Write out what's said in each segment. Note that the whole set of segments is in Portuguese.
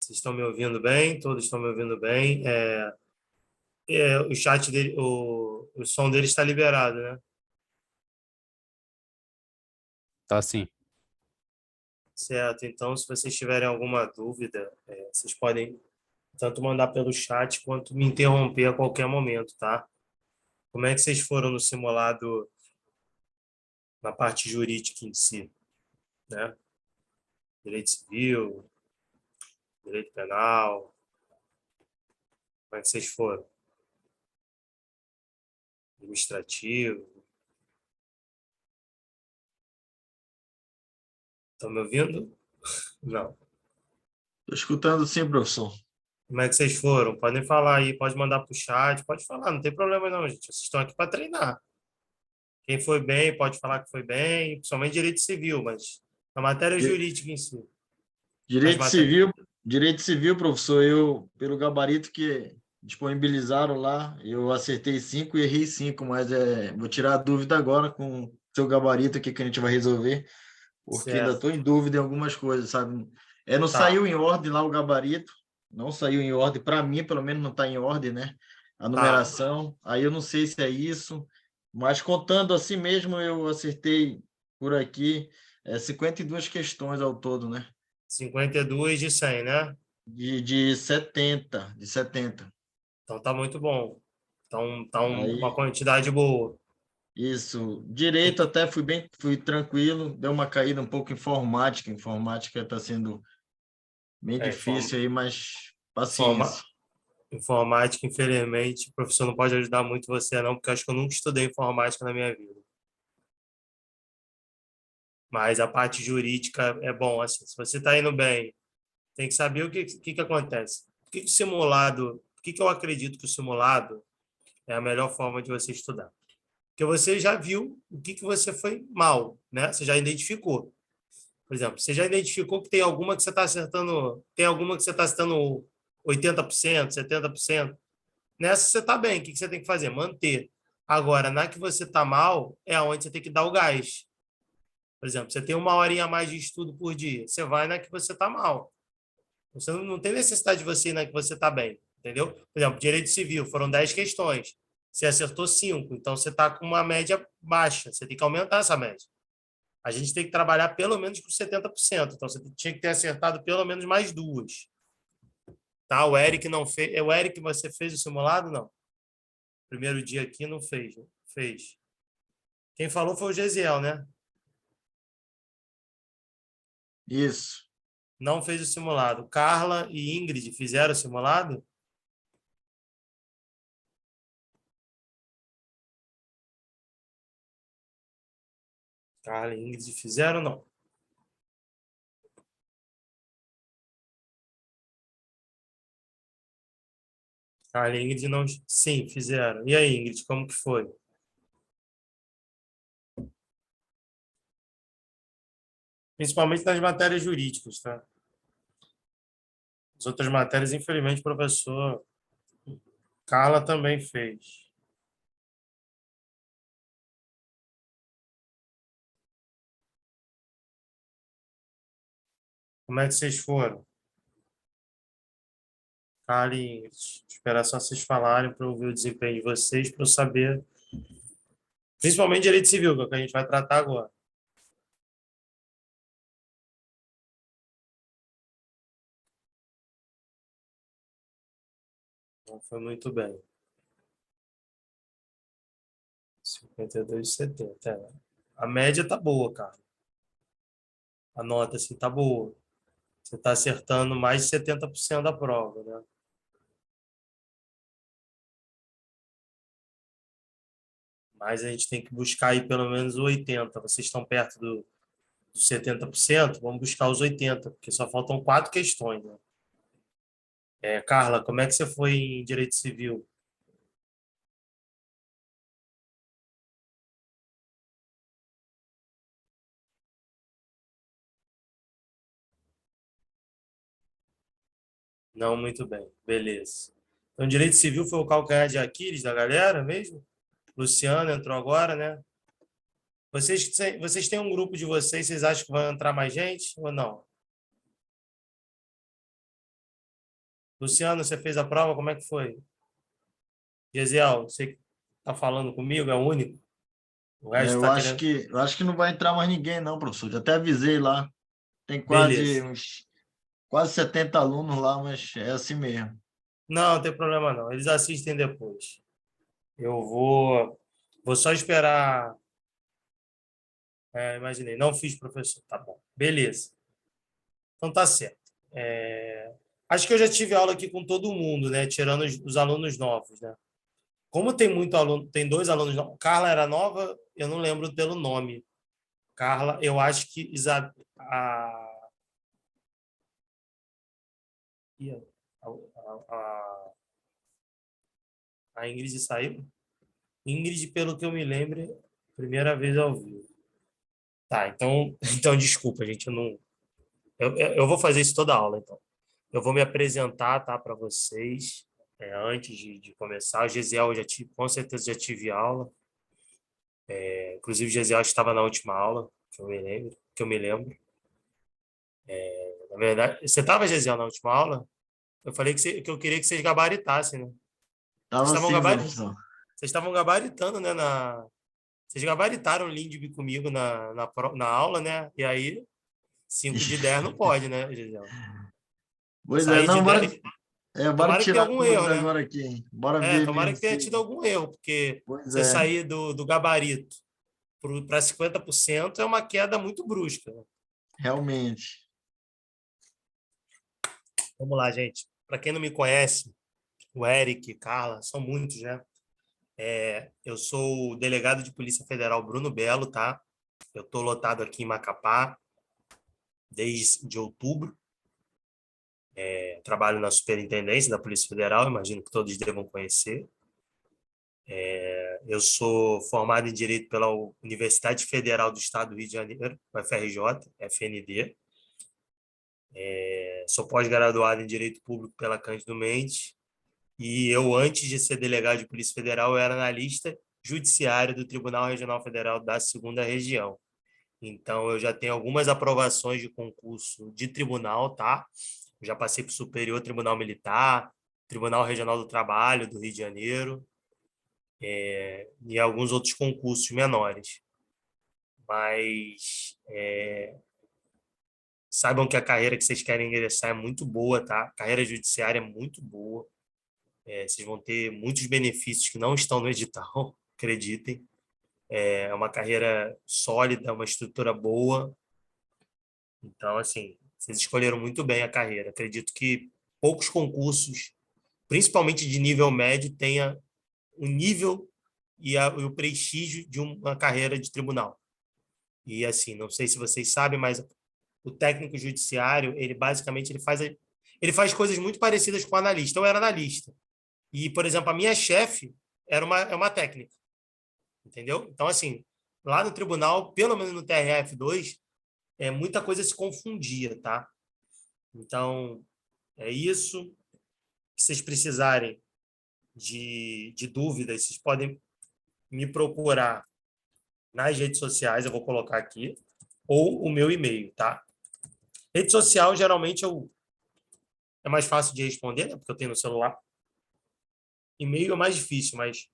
Vocês estão me ouvindo bem? Todos estão me ouvindo bem? O chat dele, o som dele está liberado, né? Tá sim. Certo. Então, se vocês tiverem alguma dúvida, vocês podem tanto mandar pelo chat quanto me interromper a qualquer momento, tá? Como é que vocês foram no simulado na parte jurídica em si, né? Direito civil, direito penal, como é que vocês foram? Administrativo, estão me ouvindo? Não. Estou escutando sim, professor. Como é que vocês foram? Podem falar aí, pode mandar para o chat, pode falar, não tem problema não, gente. Vocês estão aqui para treinar. Quem foi bem, pode falar que foi bem, principalmente direito civil, mas a matéria jurídica em si. Direito civil, professor, eu, pelo gabarito que disponibilizaram lá, eu acertei 5 e errei 5, mas vou tirar a dúvida agora com o seu gabarito aqui que a gente vai resolver, porque ainda Certo. estou em dúvida em algumas coisas, sabe? Não Tá. saiu em ordem lá o gabarito, não saiu em ordem, para mim, pelo menos, não está em ordem, né? A numeração, aí eu não sei se é isso, mas contando assim mesmo, eu acertei por aqui 52 questões ao todo, né? 52 de 100, né? De 70. Então tá muito bom. Então tá uma Aí, quantidade boa. isso. Direito até fui tranquilo, deu uma caída um pouco informática. Informática está sendo bem É, difícil aí, mas informa- paciência. Informática, infelizmente, o professor não pode ajudar muito você, não, porque eu acho que eu nunca estudei informática na minha vida. Mas a parte jurídica é bom, assim, se você está indo bem, tem que saber o que acontece. Por que eu acredito que o simulado é a melhor forma de você estudar? Porque você já viu o que você foi mal, né? Você já identificou. Por exemplo, você já identificou que tem alguma que você está acertando, tem alguma que você está acertando 80%, 70%. Nessa você está bem, o que você tem que fazer? Manter. Agora, na que você está mal, é onde você tem que dar o gás. Por exemplo, você tem uma horinha a mais de estudo por dia, você vai na que você está mal. Você não tem necessidade de você ir na que você está bem, entendeu? Por exemplo, direito civil, foram 10 questões. Você acertou 5, então você está com uma média baixa, você tem que aumentar essa média. A gente tem que trabalhar pelo menos com 70%, então você tinha que ter acertado pelo menos mais duas. Tá? O Eric não fez. O Eric, você fez o simulado? Não. Primeiro dia aqui não fez. Né? Fez. Quem falou foi o Gesiel, né? Isso. Não fez o simulado. Carla e Ingrid fizeram o simulado? Carla e Ingrid fizeram ou não? Carla e Ingrid não. Sim, fizeram. E aí, Ingrid, como que foi? Principalmente nas matérias jurídicas, tá? As outras matérias, infelizmente, o professor Carla também fez. Como é que vocês foram? Carla e Ingrid. Esperar só vocês falarem para eu ver o desempenho de vocês, para eu saber. Principalmente direito civil, que é o que a gente vai tratar agora. Não foi muito bem. 52,70. A média tá boa, cara. A nota assim tá boa. Você está acertando mais de 70% da prova, né? Mas a gente tem que buscar aí pelo menos o 80%. Vocês estão perto dos 70%, vamos buscar os 80%, porque só faltam 4 questões, né? Carla, como é que você foi em direito civil? Não muito bem, beleza. Então, direito civil foi o calcanhar de Aquiles da galera mesmo? Luciano entrou agora, né? Vocês têm um grupo de vocês acham que vai entrar mais gente ou não? Luciano, você fez a prova? Como é que foi? Gesiel, você que está falando comigo, é o único? O resto Eu está acho querendo. que, eu acho que não vai entrar mais ninguém, não, professor. Já até avisei lá. Tem Beleza. quase 70 alunos lá, mas é assim mesmo. Não, não tem problema não. Eles assistem depois. Eu vou só esperar. Imaginei, não fiz professor. Tá bom. Beleza. Então tá certo. Acho que eu já tive aula aqui com todo mundo, né? Tirando os alunos novos, né? Como tem muito aluno, tem dois alunos novos. Carla era nova, eu não lembro pelo nome. Carla, eu acho que Ih, a Ingrid saiu. Ingrid, pelo que eu me lembro, primeira vez ao vivo. Tá, então, então desculpa, gente, eu não. Eu vou fazer isso toda aula, então. Eu vou me apresentar, tá, para vocês, antes de começar. O Gesiel, eu já tive, com certeza já tive aula. Inclusive, o Gesiel estava na última aula, que eu me lembro. Na verdade, você estava, Gesiel, na última aula? Eu falei que eu queria que vocês gabaritassem, né? Vocês Tava estavam sim, gabari- professor. vocês estavam gabaritando, né? Vocês gabaritaram o Lindb comigo na aula, né? E aí, 5 de 10 não pode, né, Gesiel? Pois é, Sair de não, 10. bora Tomara que tenha tirar algum erro, dúvida né? agora aqui. Bora ver Tomara mesmo que tenha se. tido algum erro, porque Pois você é, sair do gabarito para 50% é uma queda muito brusca, né? realmente. Vamos lá, gente. Para quem não me conhece, o Eric, Carla, são muitos, né? Eu sou o delegado de Polícia Federal Bruno Belo, tá? Eu estou lotado aqui em Macapá desde outubro. Trabalho na Superintendência da Polícia Federal, imagino que todos devam conhecer. Eu sou formado em Direito pela Universidade Federal do Estado do Rio de Janeiro, UFRJ, FND. Sou pós-graduado em Direito Público pela Cândido Mendes. E eu, antes de ser delegado de Polícia Federal, eu era analista judiciário do Tribunal Regional Federal da Segunda Região. Então, eu já tenho algumas aprovações de concurso de tribunal, tá? Eu já passei para o Superior Tribunal Militar, Tribunal Regional do Trabalho do Rio de Janeiro, e alguns outros concursos menores. Mas saibam que a carreira que vocês querem ingressar é muito boa, tá? A carreira judiciária é muito boa. Vocês vão ter muitos benefícios que não estão no edital, acreditem. É uma carreira sólida, uma estrutura boa. Então, assim, vocês escolheram muito bem a carreira. Acredito que poucos concursos, principalmente de nível médio, tenha o nível e o prestígio de uma carreira de tribunal. E, assim, não sei se vocês sabem, mas o técnico judiciário, ele basicamente ele faz coisas muito parecidas com o analista. Eu era analista. E, por exemplo, a minha chefe é uma técnica, entendeu? Então, assim, lá no tribunal, pelo menos no TRF2, muita coisa se confundia, tá? Então, é isso. Se vocês precisarem de dúvidas, vocês podem me procurar nas redes sociais, eu vou colocar aqui, ou o meu e-mail, tá? Rede social, geralmente, é mais fácil de responder, né? Porque eu tenho no celular. E-mail é mais difícil, mas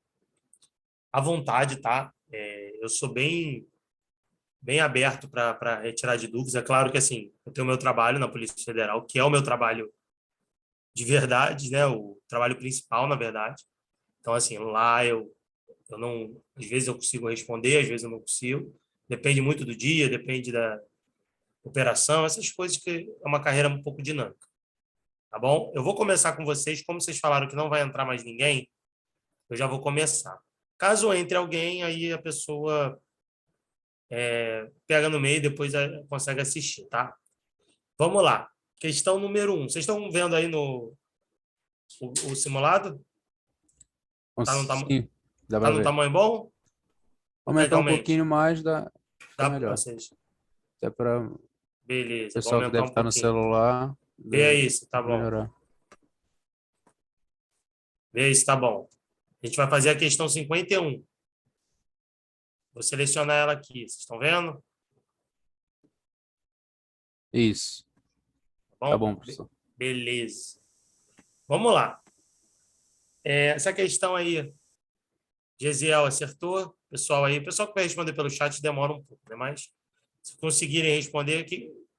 à vontade, tá? Eu sou bem aberto para retirar de dúvidas. É claro que, assim, eu tenho o meu trabalho na Polícia Federal, que é o meu trabalho de verdade, né? O trabalho principal, na verdade. Então, assim, lá eu não... Às vezes eu consigo responder, às vezes eu não consigo. Depende muito do dia, depende da operação, essas coisas que é uma carreira um pouco dinâmica, tá bom? Eu vou começar com vocês. Como vocês falaram que não vai entrar mais ninguém, eu já vou começar. Caso entre alguém, aí a pessoa pega no meio e depois consegue assistir, tá? Vamos lá. Questão número 1. Vocês estão vendo aí o simulado? Tá no, tam, Sim, dá tá pra no ver. tamanho bom? Ou quer que Aumentar um aumente? pouquinho mais, fica Dá para melhor. vocês. Até para o Beleza, vou pessoal que aumentar deve um estar no pouquinho. celular, Vê isso, tá bom. melhorar. Vê isso, tá bom. A gente vai fazer a questão 51. Vou selecionar ela aqui. Vocês estão vendo? Isso, Tá tá bom? bom, professor. Beleza. Vamos lá. Essa questão aí, Gesiel acertou. Pessoal aí, pessoal que vai responder pelo chat demora um pouco, né? Mas se conseguirem responder,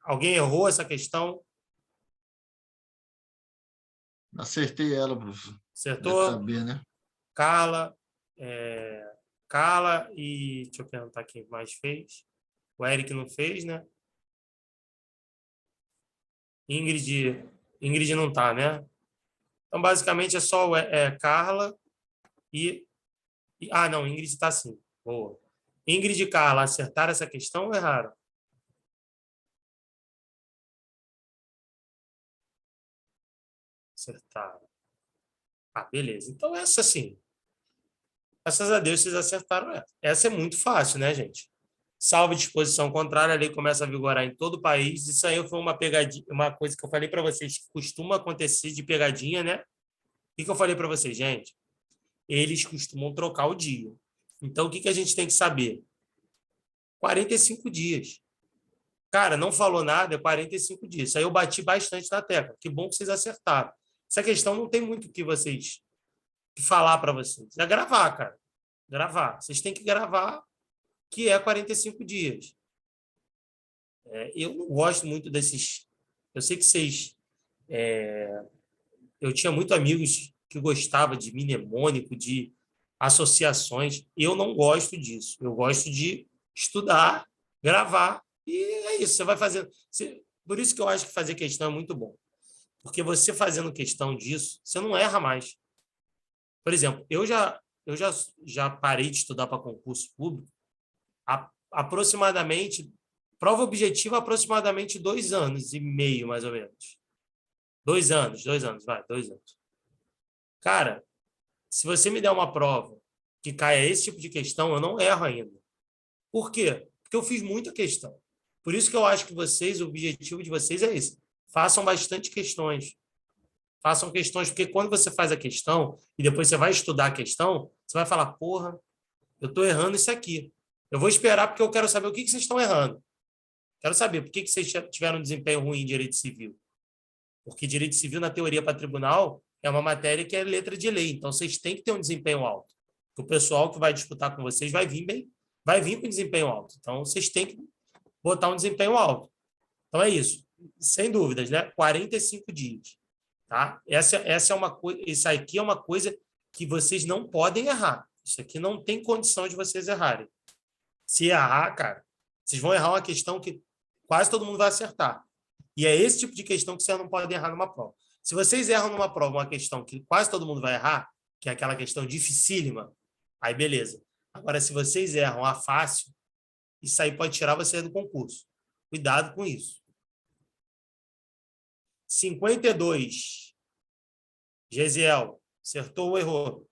alguém errou essa questão? Acertei ela, professor. Deve Acertou? saber, né? Carla, Carla e... Deixa eu perguntar quem mais fez. O Eric não fez, né? Ingrid não tá, né? Então, basicamente, é só Carla Ah, não, Ingrid está sim. Boa. Ingrid e Carla acertaram essa questão ou erraram? Acertaram. Ah, beleza. Então, essa sim. Graças a Deus vocês acertaram essa. Essa é muito fácil, né, gente? Salvo disposição contrária, a lei começa a vigorar em todo o país. Isso aí foi uma pegadinha, uma coisa que eu falei para vocês que costuma acontecer de pegadinha, né? O que eu falei para vocês, gente? Eles costumam trocar o dia. Então, o que a gente tem que saber? 45 dias. Cara, não falou nada, é 45 dias. Isso aí eu bati bastante na tecla. Que bom que vocês acertaram. Essa questão não tem muito o que vocês falar para vocês. É gravar, cara. Gravar. Vocês têm que gravar, que é 45 dias. Eu não gosto muito desses. Eu sei que vocês. Eu tinha muitos amigos que gostavam de mnemônico, de associações. Eu não gosto disso. Eu gosto de estudar, gravar, e é isso. Você vai fazendo. Por isso que eu acho que fazer questão é muito bom. Porque você fazendo questão disso, você não erra mais. Por exemplo, eu já parei de estudar para concurso público aproximadamente, prova objetiva, aproximadamente 2 anos e meio, mais ou menos. 2 anos, vai, 2 anos. Cara, se você me der uma prova que caia esse tipo de questão, eu não erro ainda. Por quê? Porque eu fiz muita questão. Por isso que eu acho que vocês, o objetivo de vocês é esse. Façam bastante questões. Façam questões, porque quando você faz a questão e depois você vai estudar a questão, você vai falar, porra, eu estou errando isso aqui. Eu vou esperar porque eu quero saber o que vocês estão errando. Quero saber por que vocês tiveram um desempenho ruim em direito civil. Porque direito civil, na teoria para tribunal, é uma matéria que é letra de lei. Então, vocês têm que ter um desempenho alto. O pessoal que vai disputar com vocês vai vir bem, vai vir com desempenho alto. Então, vocês têm que botar um desempenho alto. Então, é isso. Sem dúvidas, né? 45 dias. Tá? Essa é uma coisa, isso aqui é uma coisa que vocês não podem errar. Isso aqui não tem condição de vocês errarem. Se errar, cara, vocês vão errar uma questão que quase todo mundo vai acertar. E é esse tipo de questão que vocês não podem errar numa prova. Se vocês erram numa prova uma questão que quase todo mundo vai errar, que é aquela questão dificílima, aí beleza. Agora, se vocês erram a fácil, isso aí pode tirar você do concurso. Cuidado com isso. 52. Gesiel, acertou ou errou?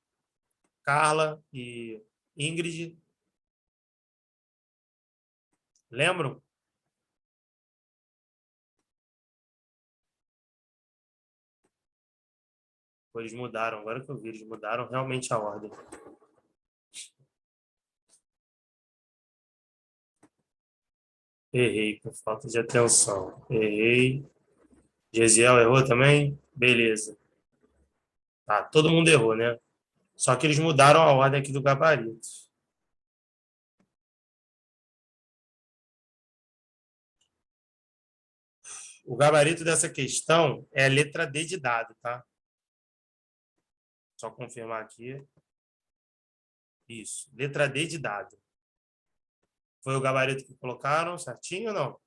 Carla e Ingrid. Lembram? Eles mudaram, agora que eu vi, eles mudaram realmente a ordem. Errei, por falta de atenção. Errei. Gesiel errou também? Beleza. Tá, todo mundo errou, né? Só que eles mudaram a ordem aqui do gabarito. O gabarito dessa questão é a letra D de dado, tá? Só confirmar aqui. Isso, letra D de dado. Foi o gabarito que colocaram certinho ou não?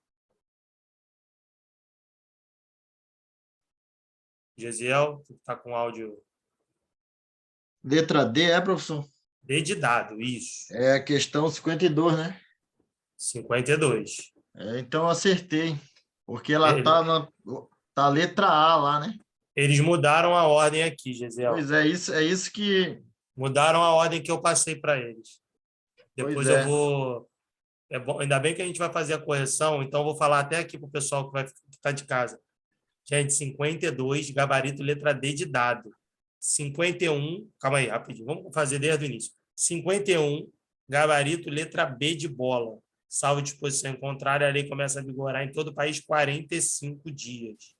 Gesiel, tu tá com áudio. Letra D, professor? D de dado, isso. É a questão 52, né? 52. Então, acertei. Porque ela tá a letra A lá, né? Eles mudaram a ordem aqui, Gesiel. Pois é isso que... Mudaram a ordem que eu passei para eles. Depois eu vou... É bom, ainda bem que a gente vai fazer a correção, então eu vou falar até aqui para o pessoal que tá de casa. Gente, 52, gabarito letra D de dado. 51, calma aí, rapidinho, vamos fazer desde o início. 51, gabarito letra B de bola. Salvo disposição contrária, a lei começa a vigorar em todo o país 45 dias.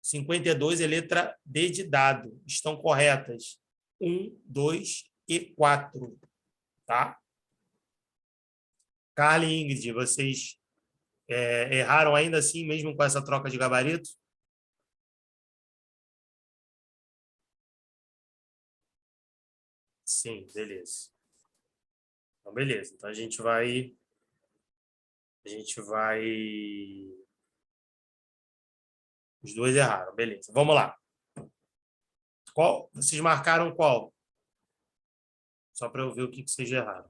52 é letra D de dado. Estão corretas. 1, 2 e 4. Tá? Carla e Ingrid, vocês erraram ainda assim, mesmo com essa troca de gabarito? Sim, beleza. Então, beleza. Então, a gente vai... Os dois erraram, beleza. Vamos lá. Qual? Vocês marcaram qual? Só para eu ver o que vocês erraram.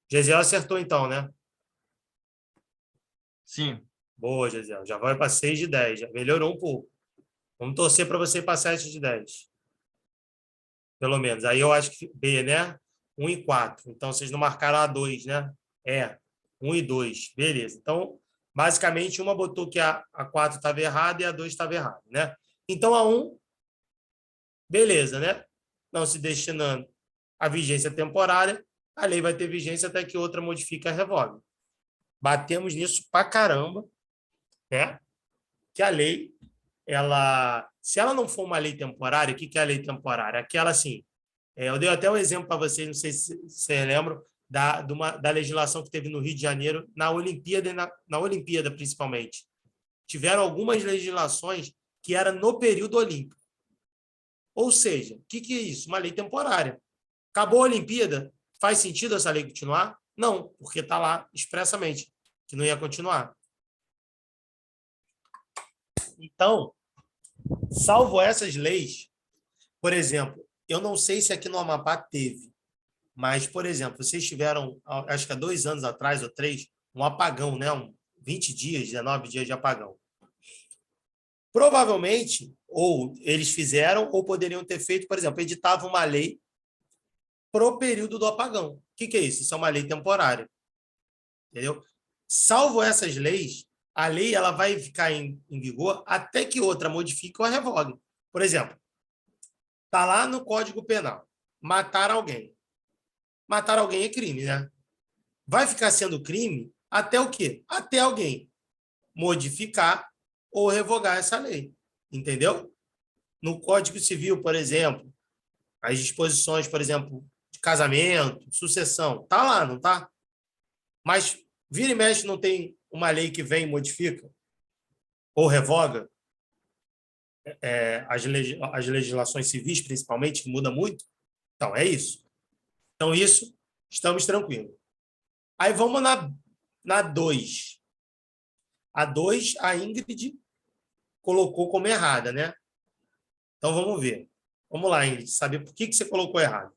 Gesiel acertou então, né? Sim. Boa, Gesiel. Já vai para 6 de 10. Já melhorou um pouco. Vamos torcer para você passar 7 de 10. Pelo menos. Aí eu acho que B, né? 1 e 4. Então, vocês não marcaram a 2, né? 1 e 2. Beleza. Então, basicamente, uma botou que a 4 estava errada e a 2 estava errada, né? Então, a 1, beleza, né? Não se destinando à vigência temporária, a lei vai ter vigência até que outra modifique a revogue. Batemos nisso pra caramba, né? Que a lei, se ela não for uma lei temporária, o que é a lei temporária? Aquela assim, eu dei até um exemplo para vocês, não sei se vocês lembram, da legislação que teve no Rio de Janeiro, na Olimpíada, na Olimpíada principalmente. Tiveram algumas legislações que eram no período olímpico. Ou seja, o que é isso? Uma lei temporária. Acabou a Olimpíada, faz sentido essa lei continuar? Não, porque está lá expressamente que não ia continuar. Então, salvo essas leis, por exemplo, eu não sei se aqui no Amapá teve, mas, por exemplo, vocês tiveram, acho que há 2 anos atrás, ou 3, um apagão, né? 20 dias, 19 dias de apagão. Provavelmente, ou eles fizeram, ou poderiam ter feito, por exemplo, editava uma lei pro período do apagão. O que é isso? Isso é uma lei temporária. Entendeu? Salvo essas leis, a lei ela vai ficar em vigor até que outra modifique ou a revogue. Por exemplo, está lá no Código Penal. Matar alguém. Matar alguém é crime, né? Vai ficar sendo crime até o quê? Até alguém modificar ou revogar essa lei. Entendeu? No Código Civil, por exemplo, as disposições, por exemplo, de casamento, sucessão, tá lá, não tá? Mas vira e mexe não tem uma lei que vem e modifica ou revoga as legislações civis, principalmente, que muda muito? Então, é isso. Então, isso, estamos tranquilos. Aí vamos na 2. A 2, a Ingrid colocou como errada, né? Então, vamos ver. Vamos lá, Ingrid, saber por que você colocou errado.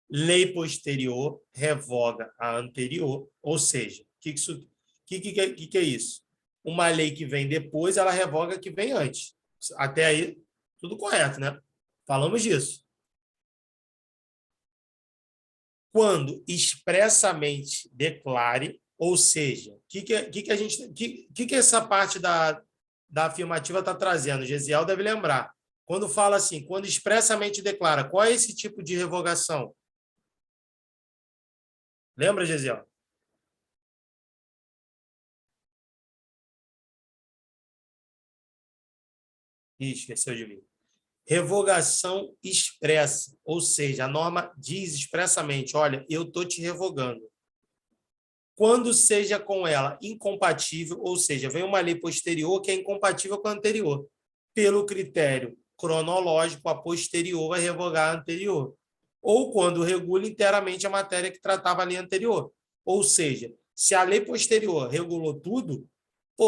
Lei posterior revoga a anterior, ou seja, o que é isso? Uma lei que vem depois, ela revoga a que vem antes. Até aí, tudo correto, né? Falamos disso. Quando expressamente declare, ou seja, o que essa parte da afirmativa está trazendo? Gesiel deve lembrar. Quando fala assim, quando expressamente declara, qual é esse tipo de revogação? Lembra, Gesiel? Ih, esqueceu de mim. Revogação expressa, ou seja, a norma diz expressamente, olha, eu estou te revogando. Quando seja com ela incompatível, ou seja, vem uma lei posterior que é incompatível com a anterior. Pelo critério cronológico, a posterior vai revogar a anterior. Ou quando regula inteiramente a matéria que tratava a lei anterior. Ou seja, se a lei posterior regulou tudo,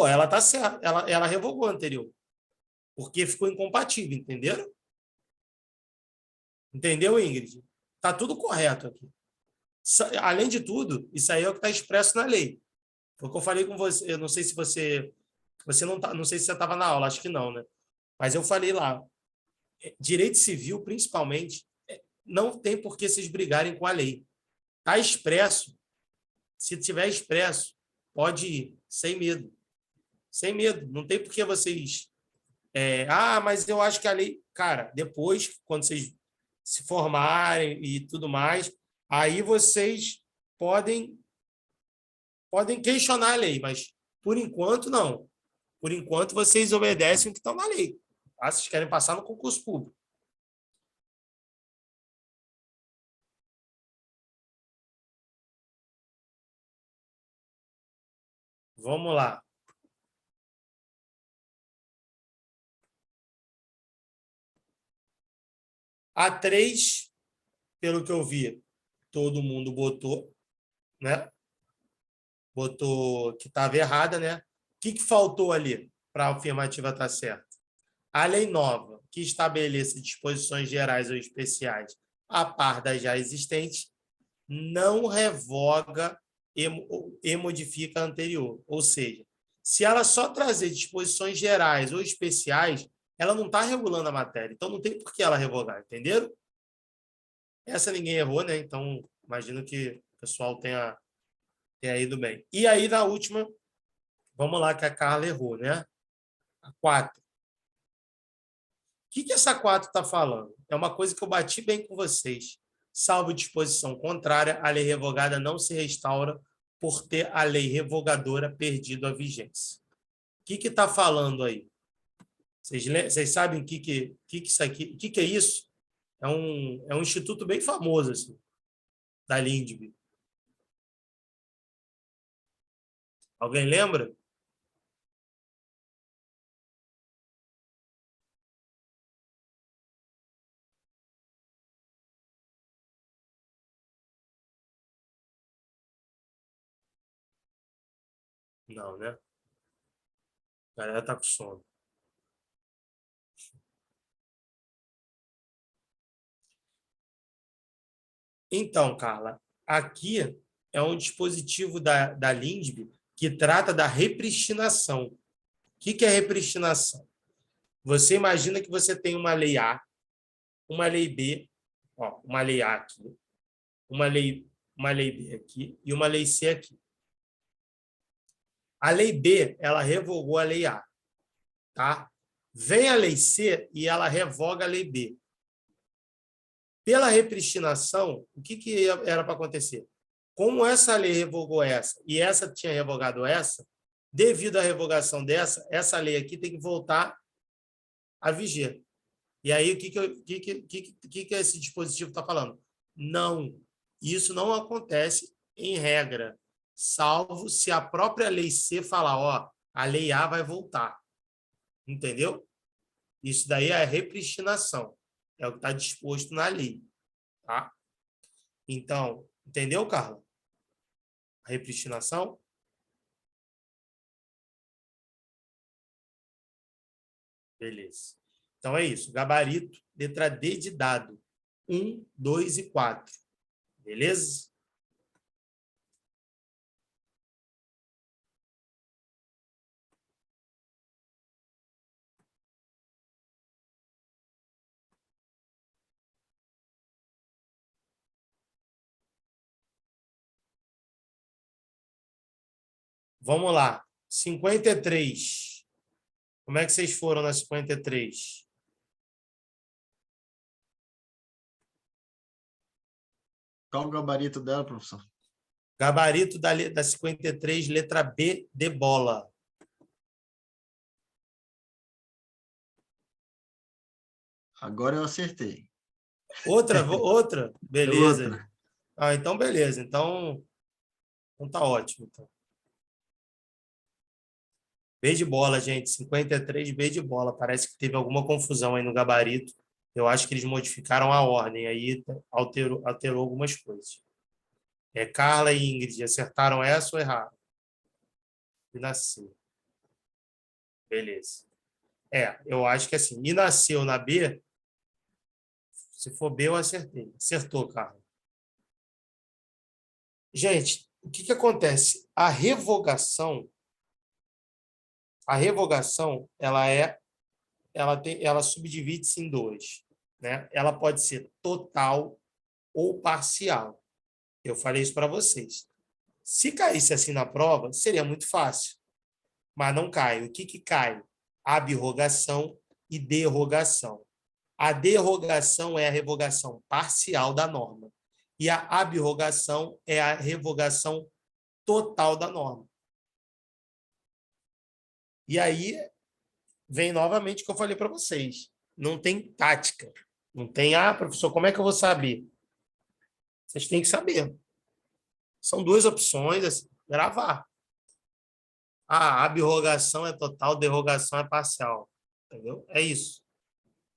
ela está certa, ela revogou a anterior. Porque ficou incompatível, entenderam? Entendeu, Ingrid? Está tudo correto aqui. Além de tudo, isso aí é o que está expresso na lei. Foi o que eu falei com você. Eu não sei se você não sei se você estava na aula, acho que não, né? Mas eu falei lá, direito civil, principalmente, não tem por que vocês brigarem com a lei. Está expresso. Se tiver expresso, pode ir, sem medo. Sem medo. Não tem por que vocês... mas eu acho que a lei... Cara, depois, quando vocês se formarem e tudo mais, aí vocês podem questionar a lei, mas, por enquanto, não. Por enquanto, vocês obedecem o que estão na lei. Tá? Vocês querem passar no concurso público. Vamos lá. A 3, pelo que eu vi, todo mundo botou, né? Botou que estava errada, né? O que faltou ali para a afirmativa estar certa? A lei nova, que estabeleça disposições gerais ou especiais a par das já existentes, não revoga e modifica a anterior. Ou seja, se ela só trazer disposições gerais ou especiais, ela não está regulando a matéria. Então, não tem por que ela revogar, entenderam? Essa ninguém errou, né? Então, imagino que o pessoal tenha ido bem. E aí, na última, vamos lá que a Carla errou, né? A 4. O que essa 4 está falando? É uma coisa que eu bati bem com vocês. Salvo disposição contrária, a lei revogada não se restaura por ter a lei revogadora perdido a vigência. O que está falando aí? Vocês sabem o que isso aqui? O que é isso? É um instituto bem famoso assim, da Lindbe. Alguém lembra? Não, né? A galera tá com sono. Então, Carla, aqui é um dispositivo da Lindbe que trata da repristinação. O que é repristinação? Você imagina que você tem uma lei A, uma lei B, ó, uma lei A aqui, uma lei B aqui e uma lei C aqui. A lei B, ela revogou a lei A, tá? Vem a lei C e ela revoga a lei B. Pela repristinação, o que era para acontecer? Como essa lei revogou essa e essa tinha revogado essa, devido à revogação dessa, essa lei aqui tem que voltar a viger. E aí, o que esse dispositivo está falando? Não, isso não acontece em regra, salvo se a própria lei C falar, ó, a lei A vai voltar. Entendeu? Isso daí é a repristinação. É o que está disposto na lei. Tá? Então, entendeu, Carla? A repristinação? Beleza. Então é isso. Gabarito, letra D de dado. 1, 2 e 4. Beleza? Vamos lá. 53. Como é que vocês foram na 53? Qual o gabarito dela, professor? Gabarito da 53, letra B de bola. Agora eu acertei. Outra? Beleza. Outra. Ah, então beleza. Então tá ótimo. Então. B de bola, gente. 53, B de bola. Parece que teve alguma confusão aí no gabarito. Eu acho que eles modificaram a ordem. Aí alterou algumas coisas. Carla e Ingrid, acertaram essa ou erraram? E nasceu. Beleza. Eu acho que assim, e nasceu na B, se for B, eu acertei. Acertou, Carla. Gente, o que acontece? A revogação, ela subdivide-se em dois, né? Ela pode ser total ou parcial. Eu falei isso para vocês. Se caísse assim na prova, seria muito fácil, mas não cai. O que cai? Abrogação e derrogação. A derrogação é a revogação parcial da norma e a abrogação é a revogação total da norma. E aí vem novamente o que eu falei para vocês. Não tem tática. Não tem, professor, como é que eu vou saber? Vocês têm que saber. São duas opções, assim, gravar. A abrogação é total, derrogação é parcial. Entendeu? É isso.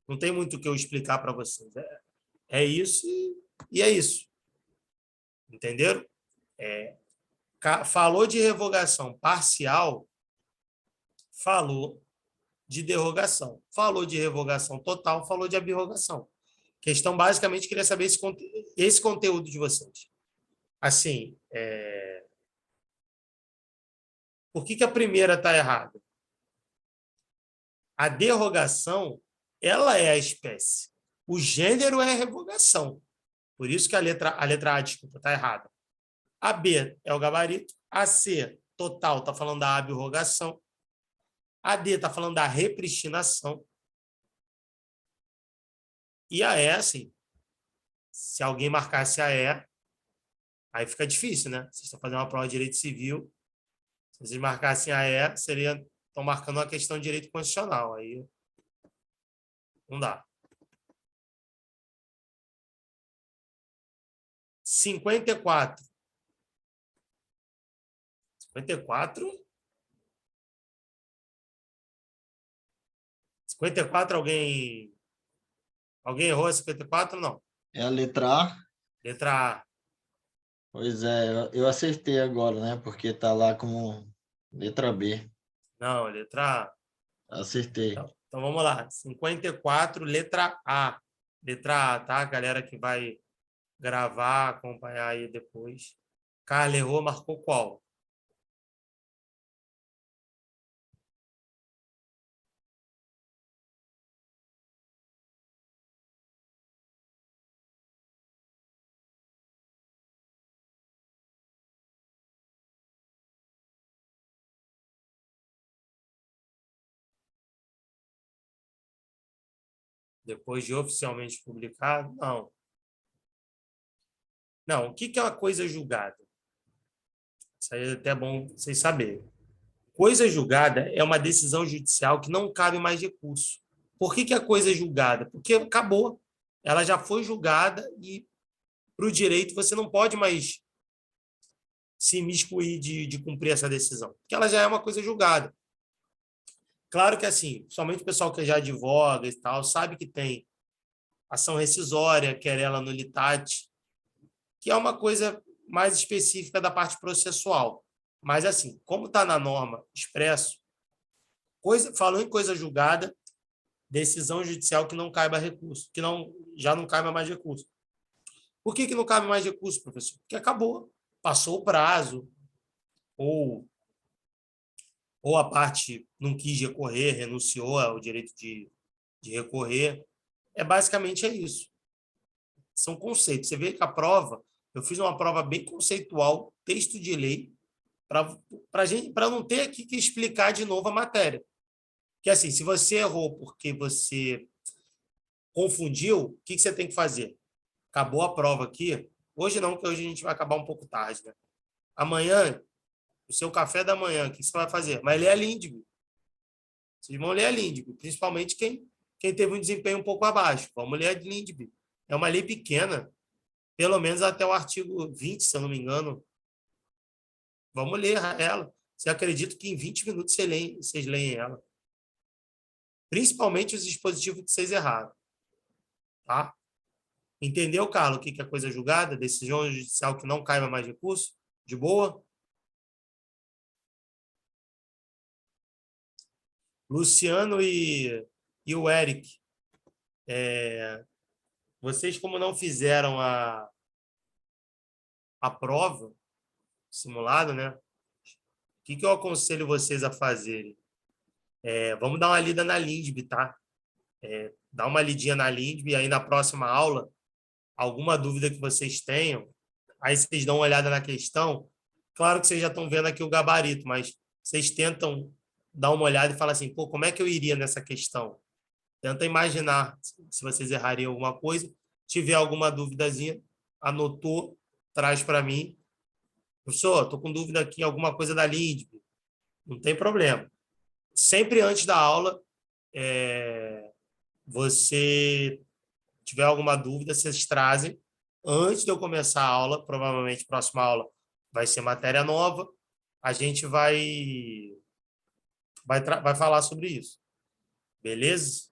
Não tem muito o que eu explicar para vocês. É isso e é isso. Entenderam? Falou de revogação parcial, falou de derrogação. Falou de revogação total, falou de abrogação. Questão, basicamente, queria saber esse conteúdo de vocês. Assim, por que a primeira está errada? A derrogação, ela é a espécie. O gênero é a revogação. Por isso que a letra A, desculpa, está errada. A B é o gabarito. A C, total, está falando da abrogação. A D está falando da repristinação. E a E, assim, se alguém marcasse a E, aí fica difícil, né? Vocês estão fazendo uma prova de direito civil. Se vocês marcassem a E, estão marcando uma questão de direito constitucional. Aí não dá. 54. 54? 54, alguém errou a 54? Não. É a letra A? Letra A. Pois é, eu acertei agora, né? Porque tá lá como letra B. Não, letra A. Acertei. Então vamos lá. 54, letra A. Letra A, tá? Galera que vai gravar, acompanhar aí depois. Carla errou, marcou qual? Depois de oficialmente publicado? Não. Não, o que é uma coisa julgada? Isso aí é até bom vocês saberem. Coisa julgada é uma decisão judicial que não cabe mais recurso. Por que a coisa é julgada? Porque acabou. Ela já foi julgada e, para o direito, você não pode mais se imiscuir de cumprir essa decisão, porque ela já é uma coisa julgada. Claro que, assim, somente o pessoal que já advoga e tal sabe que tem ação rescisória, querela nullitate, que é uma coisa mais específica da parte processual. Mas, assim, como está na norma expresso, falou em coisa julgada, decisão judicial que não caiba recurso, já não caiba mais recurso. Por que não cabe mais recurso, professor? Porque acabou, passou o prazo, ou a parte não quis recorrer, renunciou ao direito de recorrer. Basicamente é isso. São conceitos. Você vê que a prova, eu fiz uma prova bem conceitual, texto de lei, para não ter aqui que explicar de novo a matéria. Que assim, se você errou porque você confundiu, o que você tem que fazer? Acabou a prova aqui. Hoje não, porque hoje a gente vai acabar um pouco tarde, né? Amanhã, o seu café da manhã, o que você vai fazer? Mas ler a LINDB. Vocês vão ler a LINDB, principalmente quem teve um desempenho um pouco abaixo. Vamos ler a LINDB. É uma lei pequena, pelo menos até o artigo 20, se eu não me engano. Vamos ler ela. Você acredita que em 20 minutos vocês leem ela. Principalmente os dispositivos que vocês erraram. Tá? Entendeu, Carlos, o que é coisa julgada? Decisão judicial que não caiba mais recurso? De boa? Luciano e o Eric, vocês, como não fizeram a prova, simulado, né? O que eu aconselho vocês a fazerem? Vamos dar uma lida na LINDB, tá? Dá uma lidinha na LINDB, e aí na próxima aula, alguma dúvida que vocês tenham, aí vocês dão uma olhada na questão. Claro que vocês já estão vendo aqui o gabarito, mas vocês tentam dar uma olhada e falar assim, pô, como é que eu iria nessa questão? Tenta imaginar se vocês errariam alguma coisa. Tiver alguma duvidazinha, anotou, traz para mim. Professor, estou com dúvida aqui, alguma coisa da LINDB. Não tem problema. sempre antes da aula, você tiver alguma dúvida, vocês trazem antes de eu começar a aula. Provavelmente, próxima aula vai ser matéria nova. A gente vai falar sobre isso. Beleza?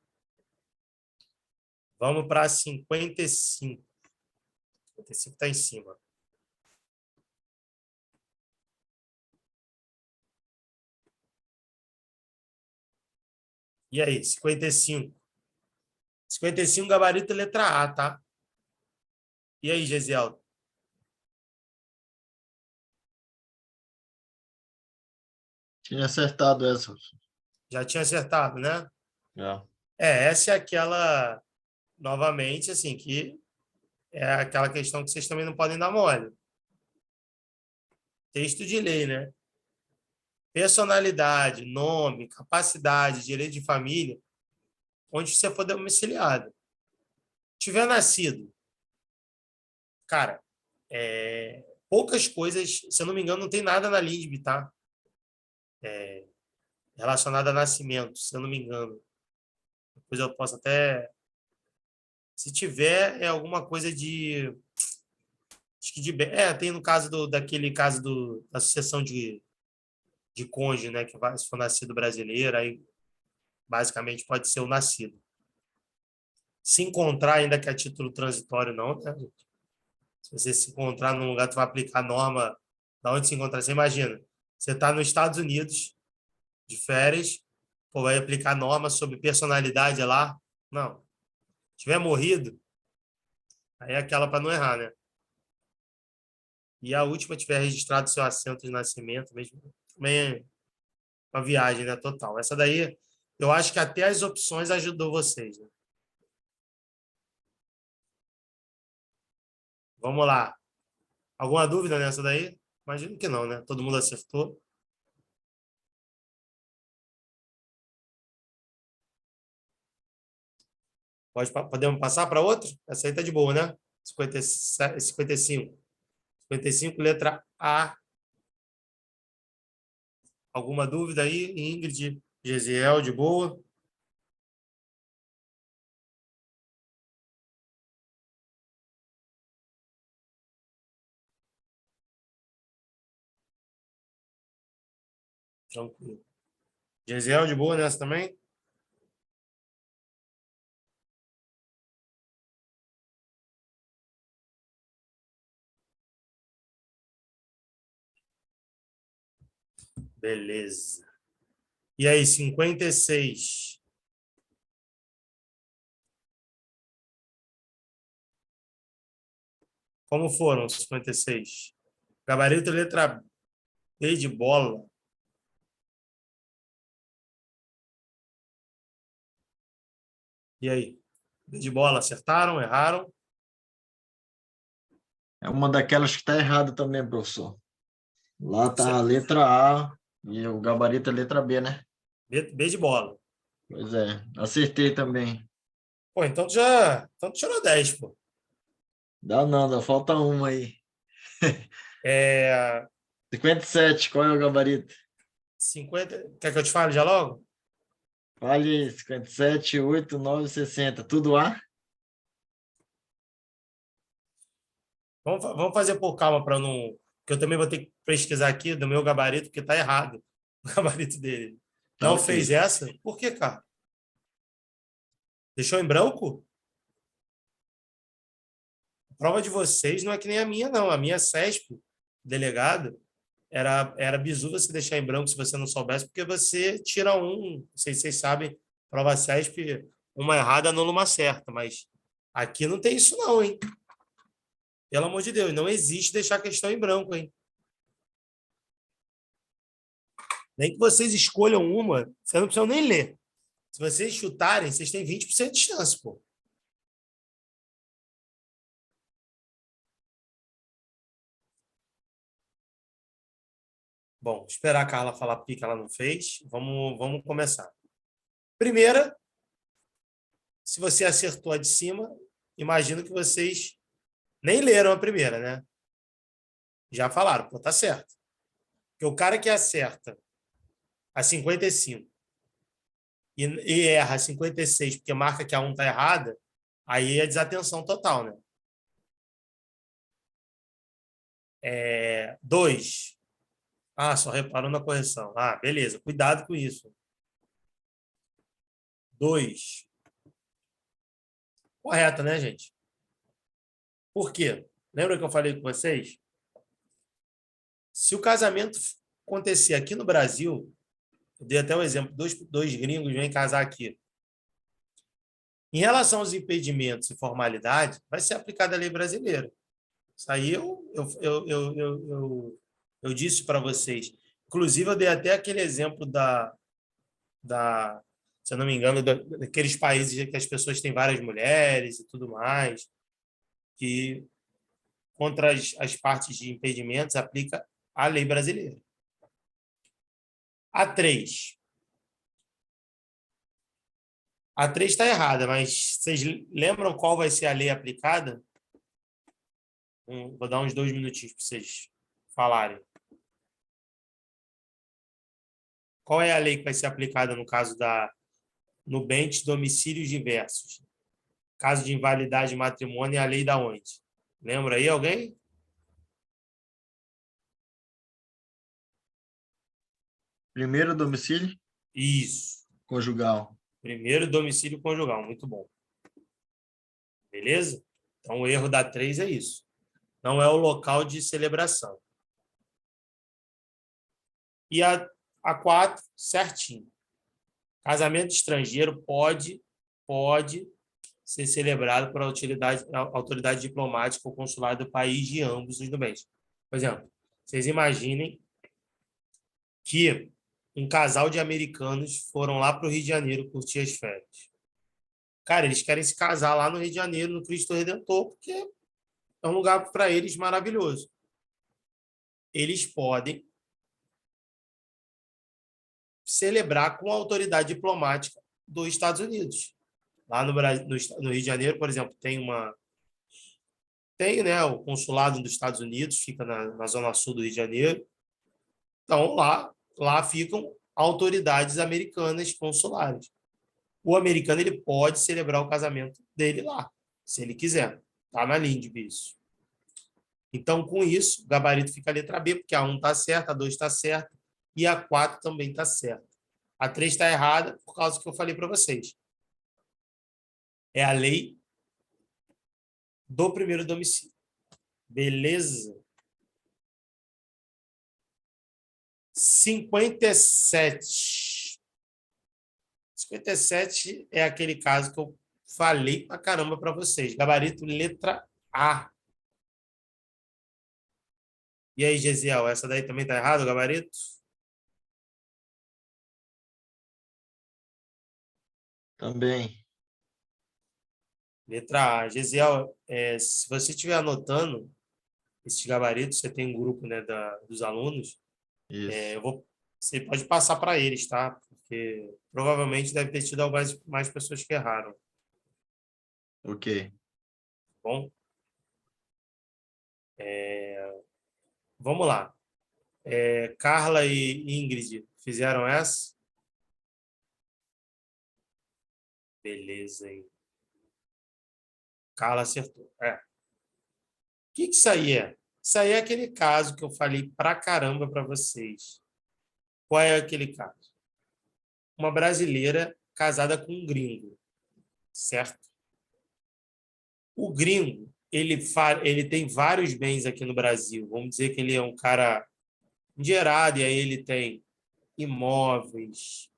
Vamos para 55. 55 está em cima. E aí, 55. 55, gabarito letra A, tá? E aí, Gesiel? Tinha acertado essa. Já tinha acertado, né? Já. Essa é aquela, novamente, assim, que é aquela questão que vocês também não podem dar mole. Texto de lei, né? Personalidade, nome, capacidade, direito de família, onde você for domiciliado. Tiver nascido, cara, poucas coisas, se eu não me engano, não tem nada na LINDB, tá? Relacionado a nascimento, se eu não me engano. Depois eu posso até... Se tiver, é alguma coisa de... Acho que tem no caso daquele caso da sucessão de cônjuge, né? Que se for nascido brasileiro, aí basicamente pode ser o nascido. Se encontrar, ainda que a título transitório, não, né? Se você se encontrar num lugar, tu vai aplicar a norma da onde se encontrar. Você imagina, você está nos Estados Unidos, de férias, pô, vai aplicar norma sobre personalidade lá? Não. Se tiver morrido, aí é aquela para não errar, né? E a última tiver registrado seu assento de nascimento, mesmo, também é uma viagem, né? Total. Essa daí, eu acho que até as opções ajudou vocês, né? Vamos lá. Alguma dúvida nessa daí? Imagino que não, né? Todo mundo acertou. Podemos passar para outra? Essa aí tá de boa, né? 57, 55. 55, letra A. Alguma dúvida aí? Ingrid, Gesiel, de boa? Tranquilo. Gesiel, de boa nessa também? Beleza. E aí, 56. Como foram os 56? Gabarito, letra B de bola. E aí? B de bola, acertaram, erraram? É uma daquelas que está errada também, professor. Lá está a letra A e o gabarito é a letra B, né? B de bola. Pois é, acertei também. Pô, então tu tirou 10, pô. Dá não, dá falta uma aí. É, 57, qual é o gabarito? 50. Quer que eu te fale já logo? Fale aí, 57, 8, 9, 60. Tudo A? Vamos fazer por calma para não. Porque eu também vou ter que pesquisar aqui do meu gabarito, porque tá errado o gabarito dele. Tá Não ok. fez essa? Por que, cara? Deixou em branco? A prova de vocês não é que nem a minha, não. A minha CESP, delegado, era bizu você deixar em branco se você não soubesse, porque você tira um. Não sei se vocês sabem, prova CESP, uma errada anula uma certa, mas aqui não tem isso, não, hein? Pelo amor de Deus, não existe deixar a questão em branco, hein? Nem que vocês escolham uma, vocês não precisam nem ler. Se vocês chutarem, vocês têm 20% de chance, pô. Bom, esperar a Carla falar porque que ela não fez. Vamos começar. Primeira, se você acertou a de cima, imagino que vocês nem leram a primeira, né? Já falaram, pô, tá certo. Porque o cara que acerta a 55 e erra 56 porque marca que a 1 está errada, aí é desatenção total, né? 2. Só reparou na correção. Beleza, cuidado com isso. 2. Correta, né, gente? Por quê? Lembra que eu falei com vocês? Se o casamento acontecer aqui no Brasil, eu dei até um exemplo, dois gringos vêm casar aqui. Em relação aos impedimentos e formalidade, vai ser aplicada a lei brasileira. Isso aí eu disse para vocês. Inclusive, eu dei até aquele exemplo se eu não me engano, daqueles países que as pessoas têm várias mulheres e tudo mais, que contra as partes de impedimentos aplica a lei brasileira. A 3. A 3 está errada, mas vocês lembram qual vai ser a lei aplicada? Vou dar uns 2 minutinhos para vocês falarem. Qual é a lei que vai ser aplicada no caso no bem de domicílios diversos? Caso de invalidade de matrimônio, é a lei da onde? Lembra aí alguém? Primeiro domicílio Isso. conjugal. Primeiro domicílio conjugal. Muito bom. Beleza? Então, o erro da 3 é isso. Não é o local de celebração. E a 4, certinho. Casamento estrangeiro pode ser celebrado por autoridade diplomática ou consular do país de ambos os documentos. Por exemplo, vocês imaginem que um casal de americanos foram lá para o Rio de Janeiro curtir as férias. Cara, eles querem se casar lá no Rio de Janeiro, no Cristo Redentor, porque é um lugar para eles maravilhoso. Eles podem celebrar com a autoridade diplomática dos Estados Unidos. Lá no Rio de Janeiro, por exemplo, tem, né, o consulado dos Estados Unidos, fica na zona sul do Rio de Janeiro. Então, lá ficam autoridades americanas consulares. O americano ele pode celebrar o casamento dele lá, se ele quiser. Está na LINDB isso. Então, com isso, o gabarito fica a letra B, porque a 1 está certa, a 2 está certa e a 4 também está certa. A 3 está errada por causa que eu falei para vocês. É a lei do primeiro domicílio. Beleza? 57. 57 é aquele caso que eu falei pra caramba para vocês. Gabarito letra A. E aí, Gesiel, essa daí também tá errado, o gabarito? Também. Letra A. Gesiel, se você estiver anotando esses gabaritos, você tem um grupo, né, dos alunos, Isso. você pode passar para eles, tá? Porque provavelmente deve ter tido mais pessoas que erraram. Ok. Bom? Vamos lá. Carla e Ingrid fizeram essa? Beleza, hein? Carla acertou. O que isso aí é? Isso aí é aquele caso que eu falei pra caramba para vocês. Qual é aquele caso? Uma brasileira casada com um gringo, certo? O gringo, ele tem vários bens aqui no Brasil. Vamos dizer que ele é um cara endinheirado, e aí ele tem imóveis,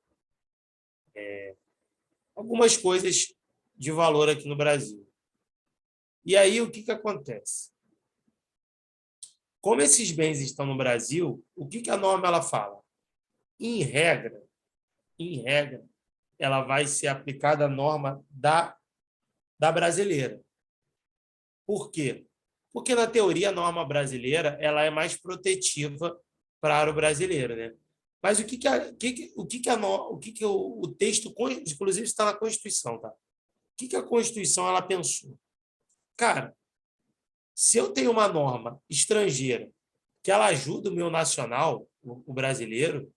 algumas coisas de valor aqui no Brasil. E aí, o que acontece? Como esses bens estão no Brasil, o que a norma ela fala? Em regra, ela vai ser aplicada a norma da brasileira. Por quê? Porque, na teoria, a norma brasileira ela é mais protetiva para o brasileiro, né? Mas o texto, inclusive, está na Constituição, tá? O que a Constituição ela pensou? Cara, se eu tenho uma norma estrangeira que ela ajuda o meu nacional, o brasileiro,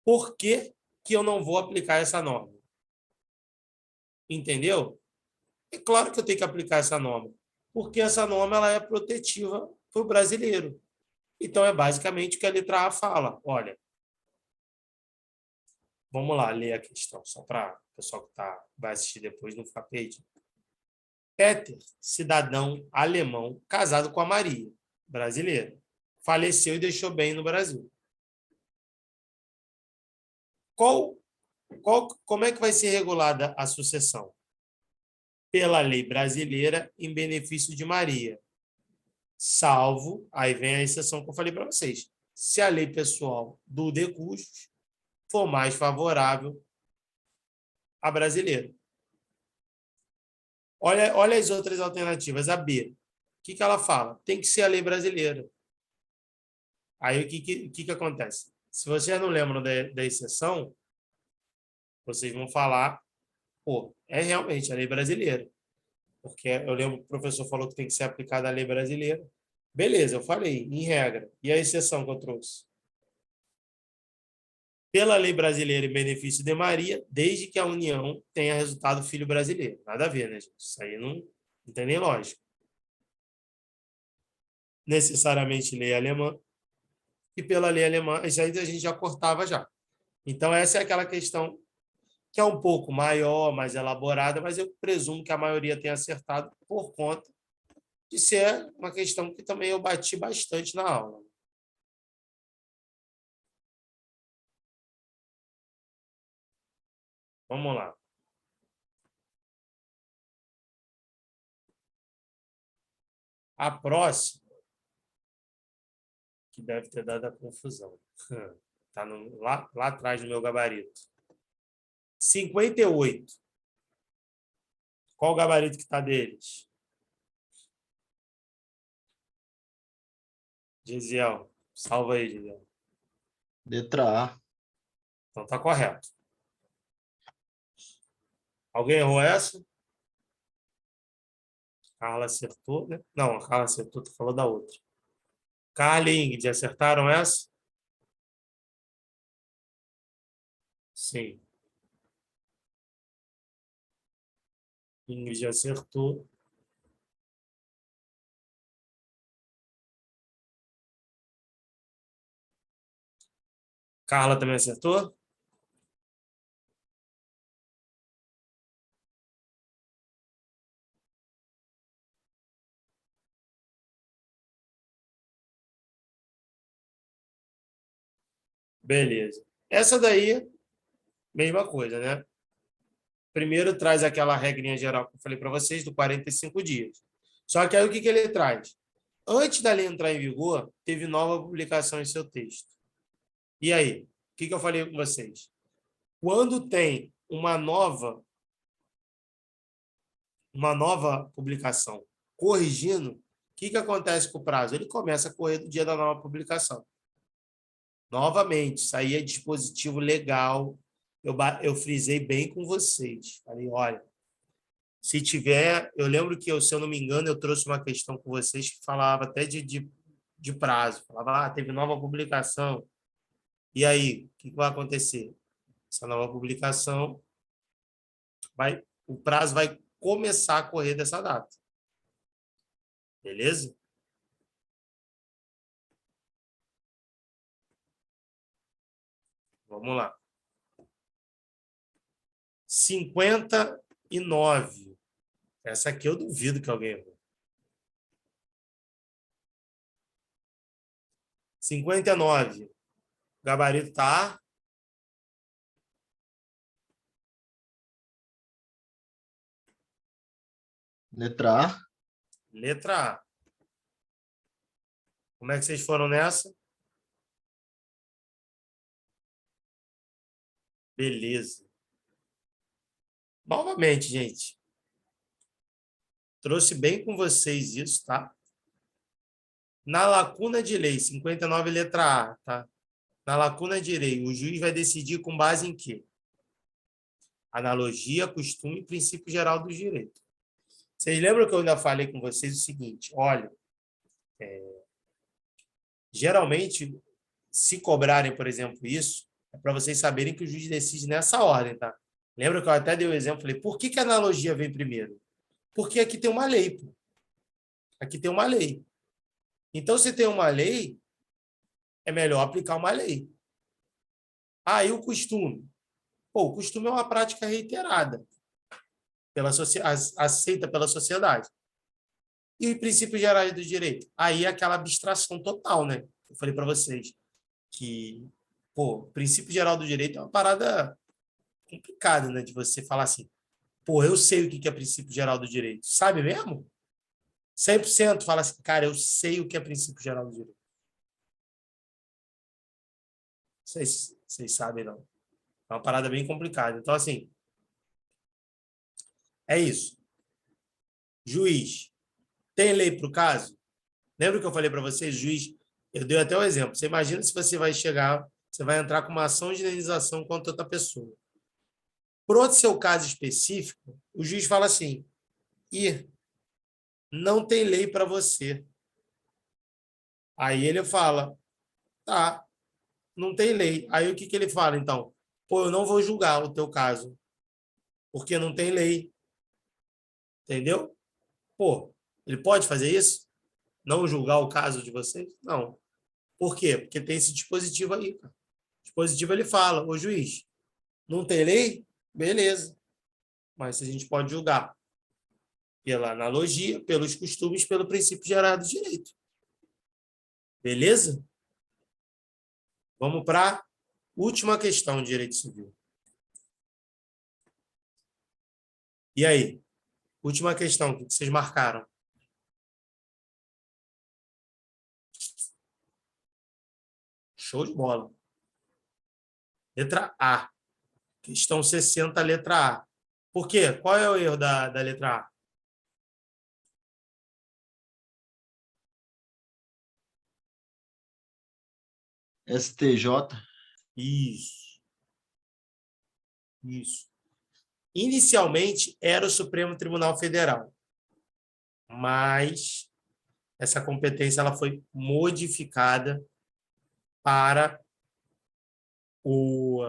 por que que eu não vou aplicar essa norma? Entendeu? É claro que eu tenho que aplicar essa norma, porque essa norma ela é protetiva para o brasileiro. Então, é basicamente o que a letra A fala. Olha, vamos lá ler a questão, só para o pessoal que vai assistir depois não ficar perdido. Peter, cidadão alemão, casado com a Maria, brasileira, faleceu e deixou bem no Brasil. Como é que vai ser regulada a sucessão? Pela lei brasileira em benefício de Maria, salvo, aí vem a exceção que eu falei para vocês, se a lei pessoal do de cujos for mais favorável à brasileira. Olha as outras alternativas. A B, o que ela fala? Tem que ser a lei brasileira. Aí o que acontece? Se vocês não lembram da exceção, vocês vão falar, pô, é realmente a lei brasileira. Porque eu lembro que o professor falou que tem que ser aplicada a lei brasileira. Beleza, eu falei, em regra. E a exceção que eu trouxe? Pela lei brasileira em benefício de Maria, desde que a união tenha resultado filho brasileiro. Nada a ver, né, gente? Isso aí não tem nem lógica. Necessariamente lei alemã. E pela lei alemã, isso aí a gente já cortava já. Então, essa é aquela questão que é um pouco maior, mais elaborada, mas eu presumo que a maioria tenha acertado por conta de ser uma questão que também eu bati bastante na aula. Vamos lá. A próxima, que deve ter dado a confusão. Está lá atrás do meu gabarito. 58. Qual o gabarito que está deles? Gisiel. Salva aí, Gisiel. Letra A. Então está correto. Alguém errou essa? Carla acertou, né? Não, a Carla acertou, tu falou da outra. Carla e Ingrid, acertaram essa? Sim. Ingrid acertou. Carla também acertou? Beleza. Essa daí, mesma coisa, né? Primeiro traz aquela regrinha geral que eu falei para vocês, do 45 dias. Só que aí o que ele traz? Antes da lei entrar em vigor, teve nova publicação em seu texto. E aí? O que eu falei com vocês? Quando tem uma nova publicação corrigindo, o que acontece com o prazo? Ele começa a correr do dia da nova publicação. Novamente, isso aí é dispositivo legal. Eu frisei bem com vocês. Falei, olha, se tiver... Eu lembro que, se eu não me engano, eu trouxe uma questão com vocês que falava até de prazo. Falava, teve nova publicação. E aí, o que vai acontecer? Essa nova publicação, o prazo vai começar a correr dessa data. Beleza? Vamos lá. 59. Essa aqui eu duvido que alguém errou. 59. O gabarito tá? Letra A. Letra A. Como é que vocês foram nessa? Beleza. Novamente, gente. Trouxe bem com vocês isso, tá? Na lacuna de lei, 59, letra A, tá? Na lacuna de lei, o juiz vai decidir com base em quê? Analogia, costume e princípio geral do direito. Vocês lembram que eu ainda falei com vocês o seguinte? Olha, geralmente, se cobrarem, por exemplo, isso, É para vocês saberem que o juiz decide nessa ordem, tá? Lembra que eu até dei o exemplo, falei, por que que a analogia vem primeiro? Porque aqui tem uma lei, pô. Aqui tem uma lei. Então, se tem uma lei, é melhor aplicar uma lei. Ah, e o costume? Pô, o costume é uma prática reiterada, aceita pela sociedade. E os princípios gerais do direito? Aí é aquela abstração total, né? Eu falei para vocês que, pô, princípio geral do direito é uma parada complicada, né? De você falar assim, pô, eu sei o que é princípio geral do direito. Sabe mesmo? 100% fala assim, cara, eu sei o que é princípio geral do direito. Vocês sabem, não. É uma parada bem complicada. Então, assim, é isso. Juiz, tem lei para o caso? Lembra que eu falei para vocês, juiz? Eu dei até o exemplo. Você imagina se você vai chegar, você vai entrar com uma ação de indenização contra outra pessoa. Por outro seu caso específico, o juiz fala assim, e não tem lei para você. Aí ele fala, tá, não tem lei. Aí o que ele fala, então? Pô, eu não vou julgar o teu caso, porque não tem lei. Entendeu? Pô, ele pode fazer isso? Não julgar o caso de vocês? Não. Por quê? Porque tem esse dispositivo aí. Cara. O dispositivo ele fala, ô juiz, não tem lei? Beleza. Mas a gente pode julgar pela analogia, pelos costumes, pelo princípio geral do direito. Beleza? Vamos para a última questão de direito civil. E aí? Última questão, o que vocês marcaram? Show de bola. Letra A. Questão 60, letra A. Por quê? Qual é o erro da letra A? STJ. Isso. Isso. Inicialmente, era o Supremo Tribunal Federal, mas essa competência ela foi modificada para o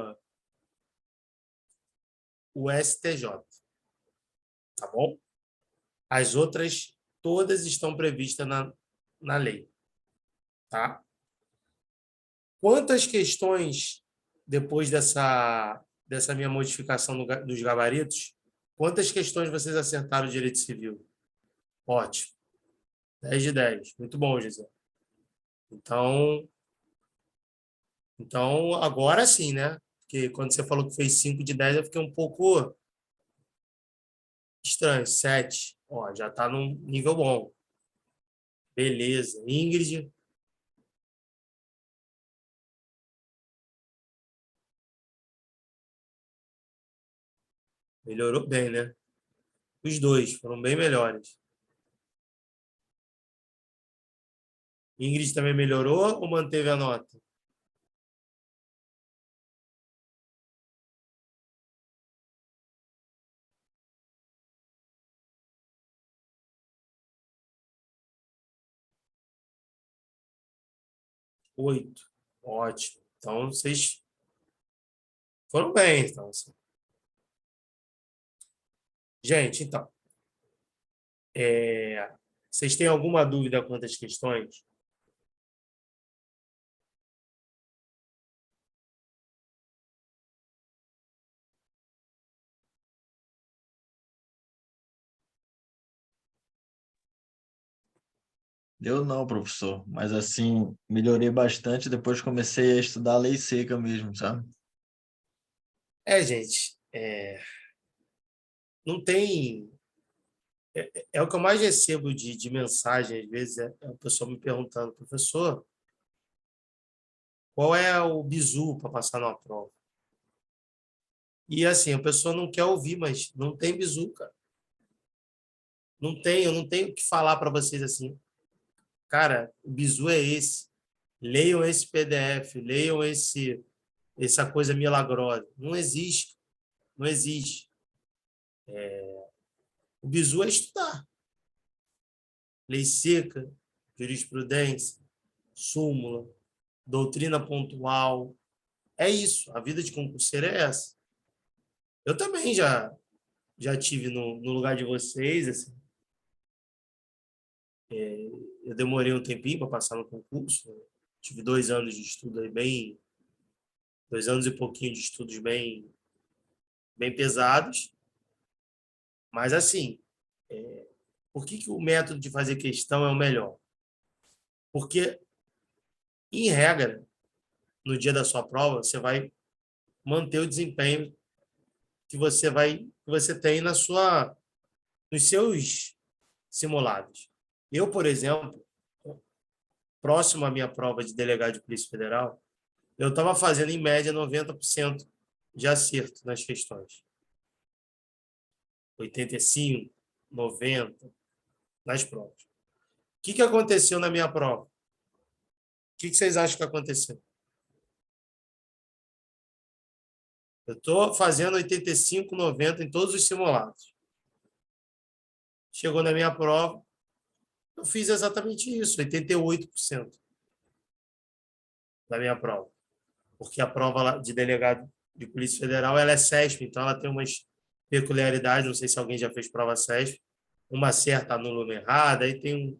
STJ, tá bom? As outras todas estão previstas na lei, tá? Quantas questões, depois dessa minha modificação dos gabaritos, quantas questões vocês acertaram o direito civil? Ótimo. 10 de 10. Muito bom, Gisele. Então, agora sim, né? Porque quando você falou que fez 5 de 10, eu fiquei um pouco estranho. 7. Ó, já está num nível bom. Beleza. Ingrid. Melhorou bem, né? Os dois foram bem melhores. Ingrid também melhorou ou manteve a nota? Oito. Ótimo. Então, vocês foram bem. Então, assim. Gente, então, vocês têm alguma dúvida quanto às questões? Eu não, professor, mas assim, melhorei bastante depois que comecei a estudar a lei seca mesmo, sabe? Gente, não tem. É o que eu mais recebo de mensagem, às vezes, é o pessoal me perguntando, professor, qual é o bizu para passar numa prova? E assim, a pessoa não quer ouvir, mas não tem bizu, cara. Não tem, eu não tenho o que falar para vocês assim. Cara, o bizu é esse. Leiam esse PDF, leiam essa coisa milagrosa. Não existe. Não existe. O bizu é estudar. Lei seca, jurisprudência, súmula, doutrina pontual, é isso. A vida de concurseiro é essa. Eu também já tive no lugar de vocês, assim. Eu demorei um tempinho para passar no concurso. Tive 2 anos de estudo aí bem, 2 anos e pouquinho de estudos bem pesados. Mas assim, por que o método de fazer questão é o melhor? Porque, em regra, no dia da sua prova, você vai manter o desempenho que você tem nos seus simulados. Eu, por exemplo, próximo à minha prova de delegado de Polícia Federal, eu estava fazendo, em média, 90% de acerto nas questões. 85, 90 nas provas. O que aconteceu na minha prova? O que vocês acham que aconteceu? Eu estou fazendo 85, 90 em todos os simulados. Chegou na minha prova, eu fiz exatamente isso, 88% da minha prova. Porque a prova de delegado de Polícia Federal ela é CESP, então ela tem umas peculiaridades, não sei se alguém já fez prova CESP, uma certa anula uma errada, aí tem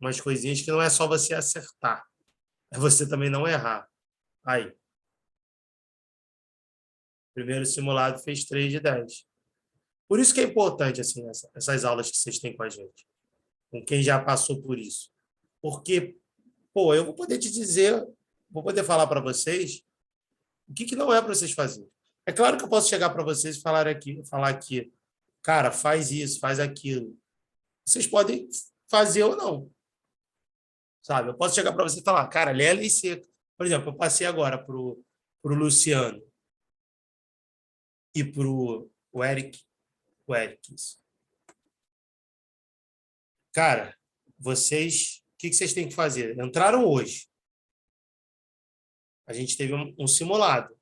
umas coisinhas que não é só você acertar, é você também não errar. Aí, primeiro simulado fez 3 de 10. Por isso que é importante assim, essas aulas que vocês têm com a gente, com quem já passou por isso. Porque, pô, eu vou poder te dizer, vou poder falar para vocês o que não é para vocês fazerem. É claro que eu posso chegar para vocês e falar aqui, cara, faz isso, faz aquilo. Vocês podem fazer ou não, sabe? Eu posso chegar para você e falar, cara, lê a lei seca. Por exemplo, eu passei agora para o Luciano e para o Eric. O Eric, isso. Cara, vocês, o que vocês têm que fazer? Entraram hoje. A gente teve um simulado.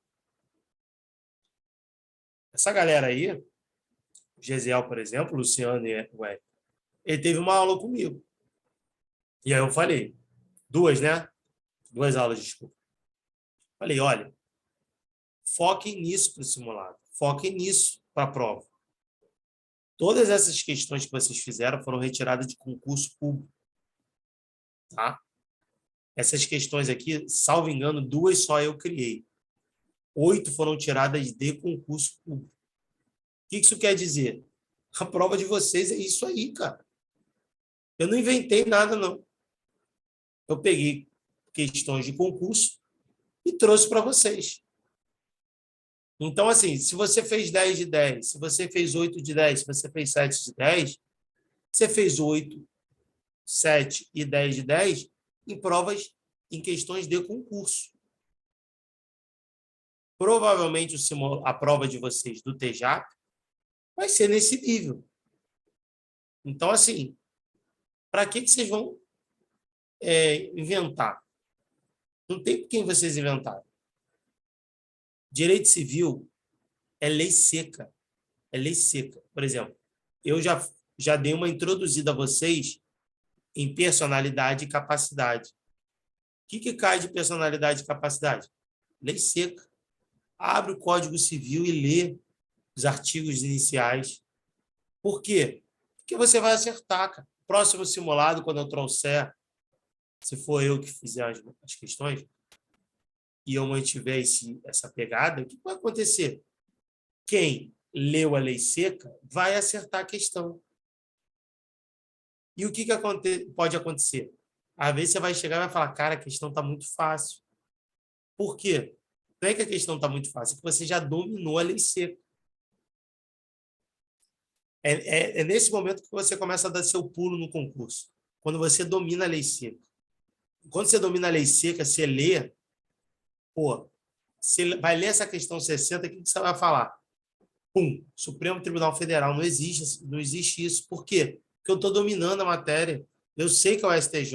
Essa galera aí, o Gesiel, por exemplo, o Luciano e o Eric, ele teve uma aula comigo. E aí eu falei, 2, né? 2 aulas, desculpa. Falei, olha, foquem nisso para o simulado, foquem nisso para a prova. Todas essas questões que vocês fizeram foram retiradas de concurso público. Tá? Essas questões aqui, salvo engano, 2 só eu criei. 8 foram tiradas de concurso público. O que isso quer dizer? A prova de vocês é isso aí, cara. Eu não inventei nada, não. Eu peguei questões de concurso e trouxe para vocês. Então, assim, se você fez 10 de 10, se você fez 8 de 10, se você fez 7 de 10, você fez 8, 7 e 10 de 10 em provas, em questões de concurso. Provavelmente a prova de vocês do TJAP vai ser nesse nível. Então, assim, para que vocês vão inventar? Não tem quem vocês inventaram. Direito civil é lei seca. É lei seca. Por exemplo, eu já dei uma introduzida a vocês em personalidade e capacidade. O que cai de personalidade e capacidade? Lei seca. Abre o Código Civil e lê os artigos iniciais. Por quê? Porque você vai acertar, cara. Próximo simulado, quando eu trouxer, se for eu que fizer as questões, e eu mantiver essa pegada, o que vai acontecer? Quem leu a lei seca vai acertar a questão. E o que pode acontecer? Às vezes você vai chegar e vai falar, cara, a questão está muito fácil. Por quê? Não é que a questão está muito fácil, é que você já dominou a lei seca. É nesse momento que você começa a dar seu pulo no concurso. Quando você domina a lei seca. Quando você domina a lei seca, você lê, pô, você vai ler essa questão 60, o que você vai falar? Pum, Supremo Tribunal Federal, não existe isso. Por quê? Porque eu estou dominando a matéria. Eu sei que é o STJ.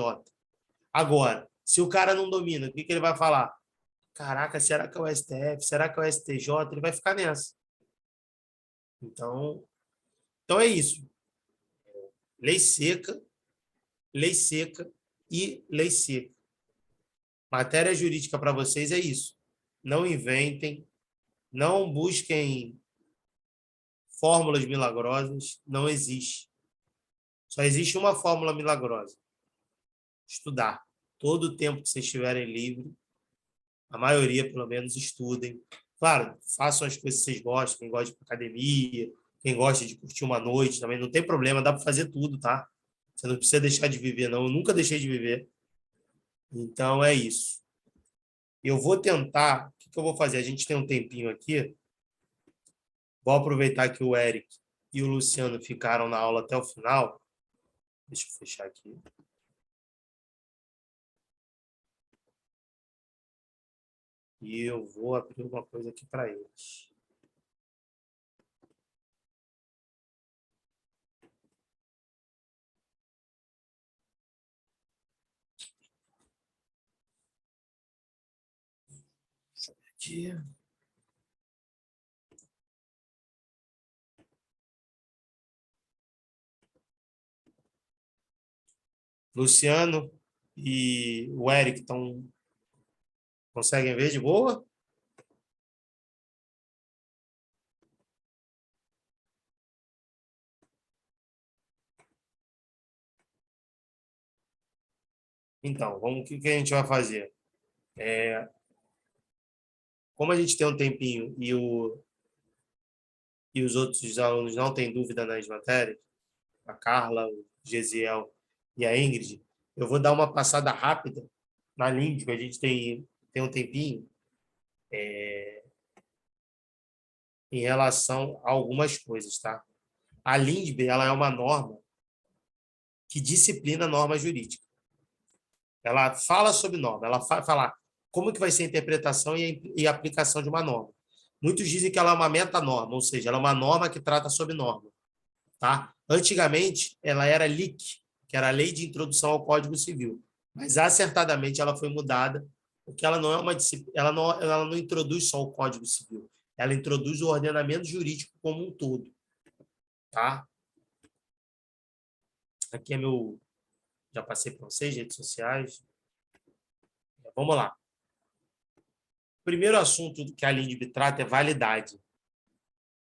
Agora, se o cara não domina, o que ele vai falar? Caraca, será que é o STF? Será que é o STJ? Ele vai ficar nessa. Então é isso. Lei seca e lei seca. Matéria jurídica para vocês é isso. não inventem, não busquem fórmulas milagrosas, não existe. Só existe uma fórmula milagrosa: estudar. Todo o tempo que vocês estiverem livre, a maioria, pelo menos, estudem. Claro, façam as coisas que vocês gostam, quem gosta de ir para academia, quem gosta de curtir uma noite também, não tem problema, dá para fazer tudo, tá? Você não precisa deixar de viver, não. Eu nunca deixei de viver. Então, é isso. Eu vou tentar... O que eu vou fazer? A gente tem um tempinho aqui. Vou aproveitar que o Eric e o Luciano ficaram na aula até o final. Deixa eu fechar aqui. E eu vou abrir uma coisa aqui para eles. Aqui. Luciano e o Eric conseguem ver de boa? Então, o que a gente vai fazer? Como a gente tem um tempinho e os outros alunos não têm dúvida nas matérias, a Carla, o Gesiel e a Ingrid, eu vou dar uma passada rápida na LIND, que a gente tem um tempinho, em relação a algumas coisas, tá? A LINDB, ela é uma norma que disciplina a norma jurídica. Ela fala sobre norma, ela fala como que vai ser a interpretação e a aplicação de uma norma. Muitos dizem que ela é uma metanorma, ou seja, ela é uma norma que trata sobre norma. Tá? Antigamente, ela era LIC, que era a Lei de Introdução ao Código Civil, mas acertadamente ela foi mudada, porque ela não é uma ela não introduz só o Código Civil, ela introduz o ordenamento jurídico como um todo. Tá? Aqui é meu... Já passei para vocês, redes sociais. Vamos lá. O primeiro assunto que a LINDB trata é validade.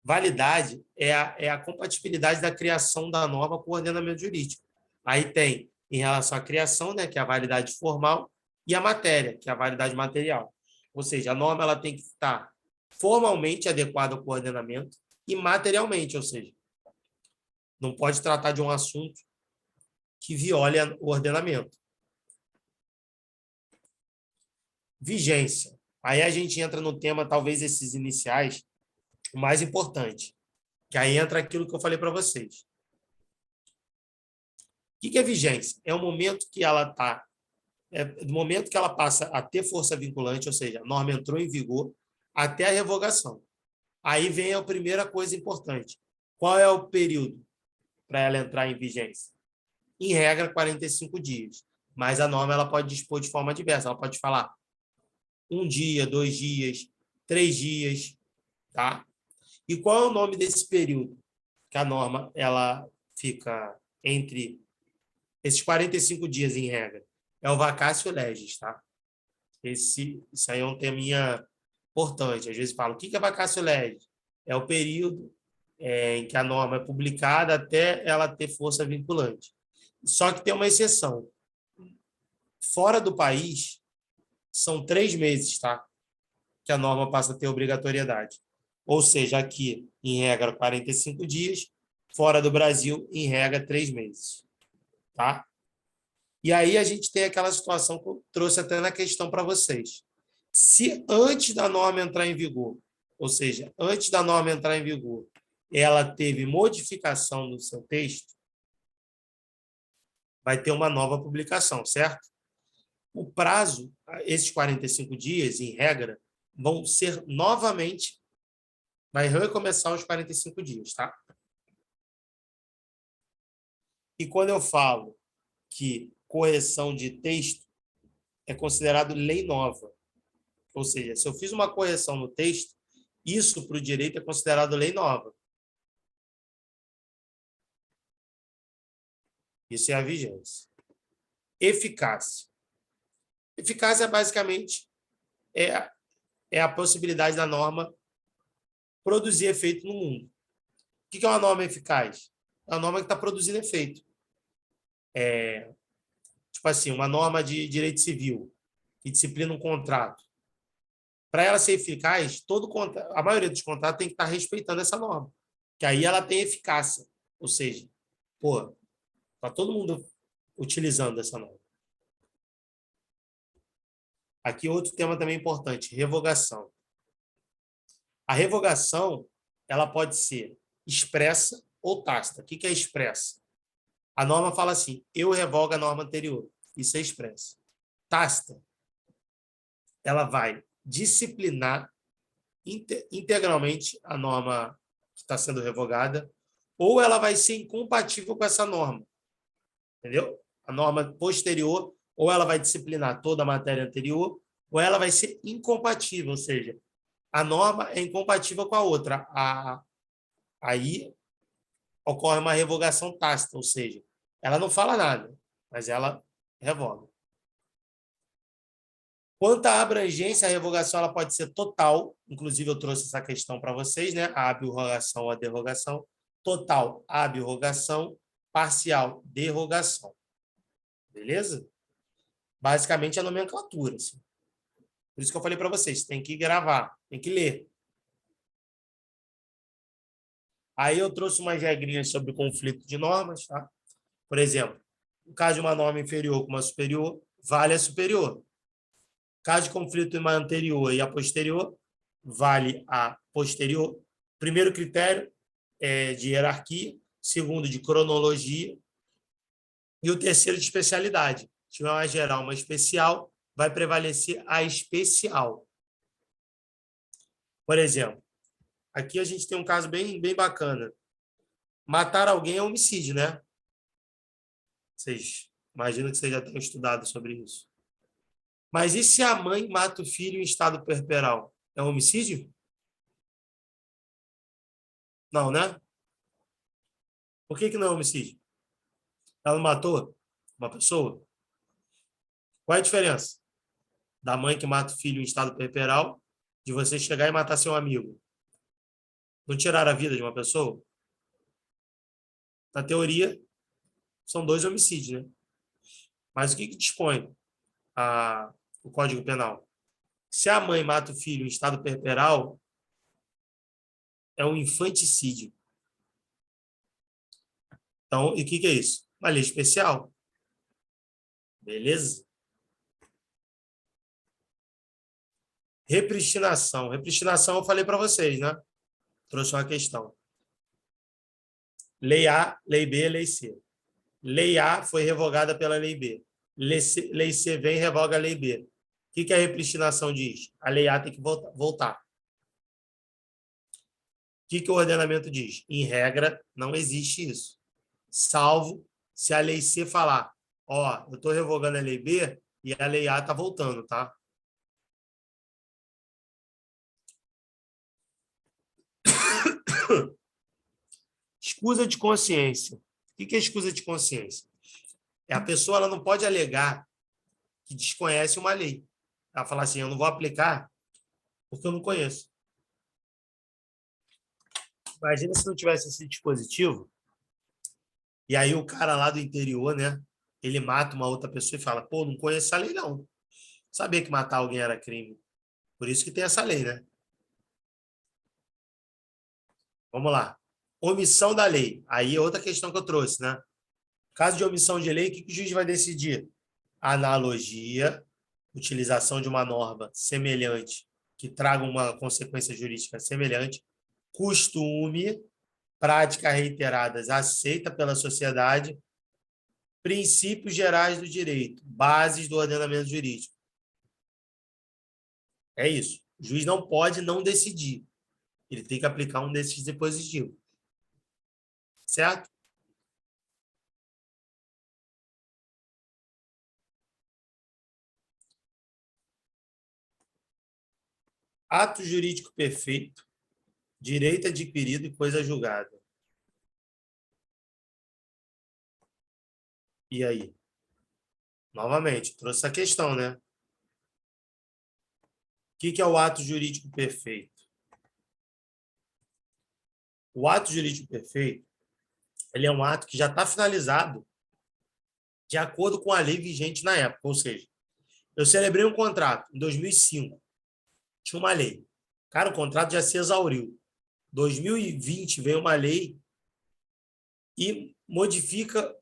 Validade é a compatibilidade da criação da norma com o ordenamento jurídico. Aí tem, em relação à criação, né, que é a validade formal, e a matéria, que é a validade material. Ou seja, a norma ela tem que estar formalmente adequada com o ordenamento e materialmente, ou seja, não pode tratar de um assunto que viole o ordenamento. Vigência. Aí a gente entra no tema, talvez esses iniciais, o mais importante, que aí entra aquilo que eu falei para vocês. O que é vigência? É o momento que ela está, do momento que ela passa a ter força vinculante, ou seja, a norma entrou em vigor, até a revogação. Aí vem a primeira coisa importante. Qual é o período para ela entrar em vigência? Em regra, 45 dias. Mas a norma ela pode dispor de forma diversa. Ela pode falar 1 dia, 2 dias, 3 dias. Tá? E qual é o nome desse período? Que a norma ela fica entre esses 45 dias, em regra. É o vacatio legis, tá? Isso aí é um teminha importante. Às vezes falo, o que é vacatio legis? É o período em que a norma é publicada até ela ter força vinculante. Só que tem uma exceção. Fora do país, são 3 meses, tá? Que a norma passa a ter obrigatoriedade. Ou seja, aqui, em regra, 45 dias. Fora do Brasil, em regra, 3 meses. Tá? E aí a gente tem aquela situação que eu trouxe até na questão para vocês. Se antes da norma entrar em vigor, ou seja, antes da norma entrar em vigor, ela teve modificação no seu texto, vai ter uma nova publicação, certo? O prazo, esses 45 dias, em regra, vão ser novamente, vai recomeçar os 45 dias, tá? E quando eu falo que correção de texto é considerado lei nova, ou seja, se eu fiz uma correção no texto, isso para o direito é considerado lei nova. Isso é a vigência. Eficácia. Eficácia, basicamente, é é a possibilidade da norma produzir efeito no mundo. O que é uma norma eficaz? É uma norma que está produzindo efeito. Tipo assim, uma norma de direito civil que disciplina um contrato. Para ela ser eficaz, a maioria dos contratos tem que estar respeitando essa norma, que aí ela tem eficácia. Ou seja, pô, está todo mundo utilizando essa norma. Aqui outro tema também importante, revogação. A revogação, ela pode ser expressa ou tácita. O que é expressa? A norma fala assim, eu revogo a norma anterior. Isso é expressa. Tácita, ela vai disciplinar integralmente a norma que está sendo revogada, ou ela vai ser incompatível com essa norma. Entendeu? A norma posterior, ou ela vai disciplinar toda a matéria anterior, ou ela vai ser incompatível, ou seja, a norma é incompatível com a outra. Aí ocorre uma revogação tácita, ou seja, ela não fala nada, mas ela revoga. Quanto à abrangência, a revogação ela pode ser total, inclusive eu trouxe essa questão para vocês, né? A abrrogação ou a derrogação. Total, abrrogação, parcial, derrogação. Beleza? Basicamente a nomenclatura. Assim. Por isso que eu falei para vocês, tem que gravar, tem que ler. Aí eu trouxe umas regrinhas sobre o conflito de normas, tá? Por exemplo, no caso de uma norma inferior com uma superior, vale a superior. Caso de conflito uma anterior e a posterior, vale a posterior. Primeiro critério é de hierarquia, segundo de cronologia e o terceiro de especialidade. Se tiver uma geral, uma especial, vai prevalecer a especial. Por exemplo, aqui a gente tem um caso bem bacana. Matar alguém é homicídio, né? Vocês imaginam que vocês já tenham estudado sobre isso. Mas e se a mãe mata o filho em estado puerperal? É um homicídio? Não, né? Por que não é homicídio? Ela não matou uma pessoa? Qual é a diferença da mãe que mata o filho em estado puerperal de você chegar e matar seu amigo? Não tirar a vida de uma pessoa? Na teoria, são dois homicídios, né? Mas o que dispõe o Código Penal? Se a mãe mata o filho em estado puerperal, é um infanticídio. Então, e o que é isso? Uma lei especial. Beleza? Repristinação. Repristinação eu falei para vocês, né? Trouxe uma questão. Lei A, Lei B, Lei C. Lei A foi revogada pela Lei B. Lei C vem e revoga a Lei B. O que a repristinação diz? A Lei A tem que voltar. O que o ordenamento diz? Em regra, não existe isso. Salvo se a Lei C falar, ó, eu estou revogando a Lei B e a Lei A está voltando, tá? Escusa de consciência. O que é escusa de consciência? A pessoa ela não pode alegar que desconhece uma lei. Ela fala assim, eu não vou aplicar porque eu não conheço. Imagina se não tivesse esse dispositivo e aí o cara lá do interior, né? Ele mata uma outra pessoa e fala, pô, não conheço essa lei, não. Sabia que matar alguém era crime. Por isso que tem essa lei, né? Vamos lá. Omissão da lei. Aí é outra questão que eu trouxe, né? Caso de omissão de lei, o que o juiz vai decidir? Analogia, utilização de uma norma semelhante que traga uma consequência jurídica semelhante, costume, práticas reiteradas aceita pela sociedade, princípios gerais do direito, bases do ordenamento jurídico. É isso. O juiz não pode não decidir. Ele tem que aplicar um desses dispositivos. Certo? Ato jurídico perfeito, direito adquirido e coisa julgada. E aí? Novamente, trouxe essa questão, né? O que é o ato jurídico perfeito? O ato jurídico perfeito, ele é um ato que já está finalizado de acordo com a lei vigente na época. Ou seja, eu celebrei um contrato em 2005, tinha uma lei. Cara, o contrato já se exauriu. 2020 veio uma lei e modifica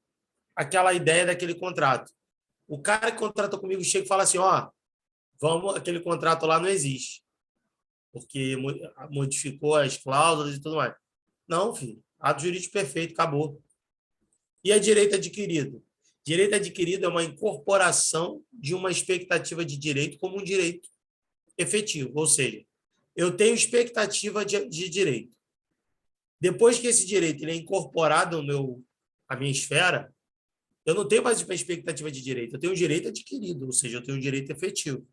aquela ideia daquele contrato. O cara que contrata comigo chega e fala assim, vamos, aquele contrato lá não existe, porque modificou as cláusulas e tudo mais. Não, filho. Ato jurídico perfeito, acabou. E a direito adquirido? Direito adquirido é uma incorporação de uma expectativa de direito como um direito efetivo. Ou seja, eu tenho expectativa de direito. Depois que esse direito ele é incorporado à minha esfera, eu não tenho mais uma expectativa de direito, eu tenho um direito adquirido, ou seja, eu tenho um direito efetivo.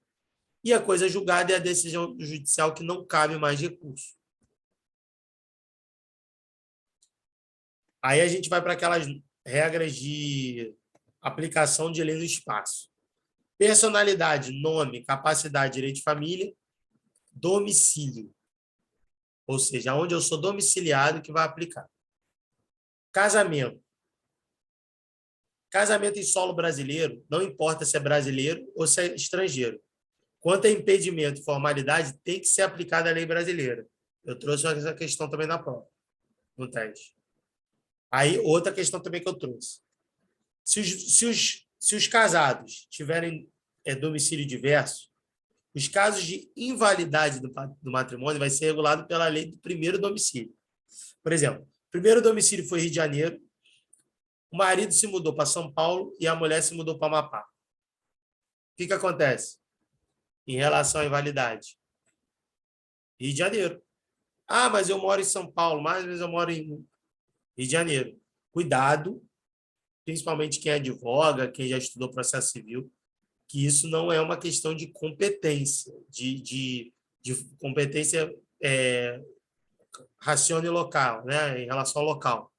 E a coisa julgada é a decisão judicial que não cabe mais recurso. Aí a gente vai para aquelas regras de aplicação de lei no espaço. Personalidade, nome, capacidade, direito de família, domicílio. Ou seja, onde eu sou domiciliado que vai aplicar. Casamento. Casamento em solo brasileiro, não importa se é brasileiro ou se é estrangeiro. Quanto a impedimento e formalidade, tem que ser aplicada a lei brasileira. Eu trouxe essa questão também na prova, no teste. Aí, outra questão também que eu trouxe. Se os casados tiverem domicílio diverso, os casos de invalidade do matrimônio vai ser regulado pela lei do primeiro domicílio. Por exemplo, o primeiro domicílio foi Rio de Janeiro, o marido se mudou para São Paulo e a mulher se mudou para Amapá. O que acontece em relação à invalidade? Rio de Janeiro. Ah, mas eu moro em São Paulo, mas eu moro em Rio de Janeiro. Cuidado, principalmente quem advoga, quem já estudou processo civil, que isso não é uma questão de competência, de competência racione local, né, em relação ao local.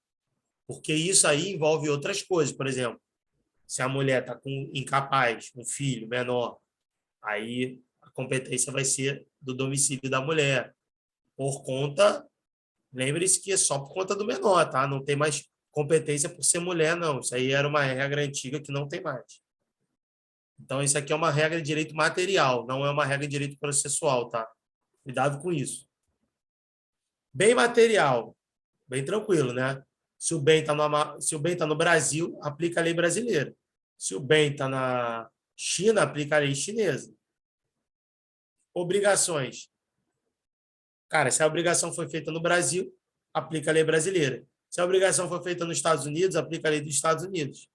Porque isso aí envolve outras coisas. Por exemplo, se a mulher está incapaz, um filho menor, aí a competência vai ser do domicílio da mulher. Por conta, lembre-se que é só por conta do menor, tá? Não tem mais competência por ser mulher, não. Isso aí era uma regra antiga que não tem mais. Então, isso aqui é uma regra de direito material, não é uma regra de direito processual, tá? Cuidado com isso. Bem material, bem tranquilo, né? Se o bem está no Brasil, aplica a lei brasileira. Se o bem está na China, aplica a lei chinesa. Obrigações. Cara, se a obrigação foi feita no Brasil, aplica a lei brasileira. Se a obrigação foi feita nos Estados Unidos, aplica a lei dos Estados Unidos.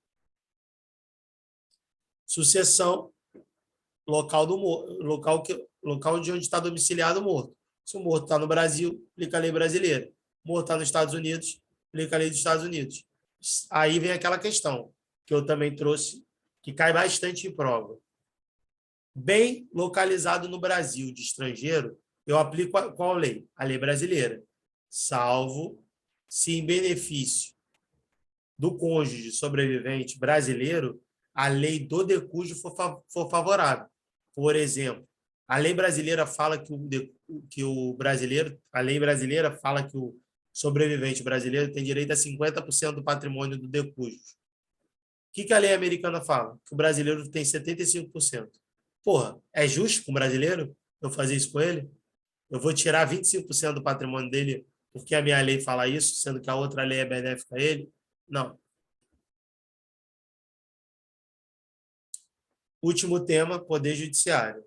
Sucessão, local de onde está domiciliado o morto. Se o morto está no Brasil, aplica a lei brasileira. O morto está nos Estados Unidos, aplica a lei dos Estados Unidos. Aí vem aquela questão que eu também trouxe, que cai bastante em prova. Bem localizado no Brasil, de estrangeiro, eu aplico qual lei? A lei brasileira. Salvo se em benefício do cônjuge sobrevivente brasileiro, a lei do decúgio for favorável. Por exemplo, a lei brasileira fala a lei brasileira fala que o sobrevivente brasileiro tem direito a 50% do patrimônio do decúgio. O que a lei americana fala? Que o brasileiro tem 75%. Porra, é justo com o brasileiro eu fazer isso com ele? Eu vou tirar 25% do patrimônio dele porque a minha lei fala isso, sendo que a outra lei é benéfica a ele? Não. Último tema, Poder Judiciário.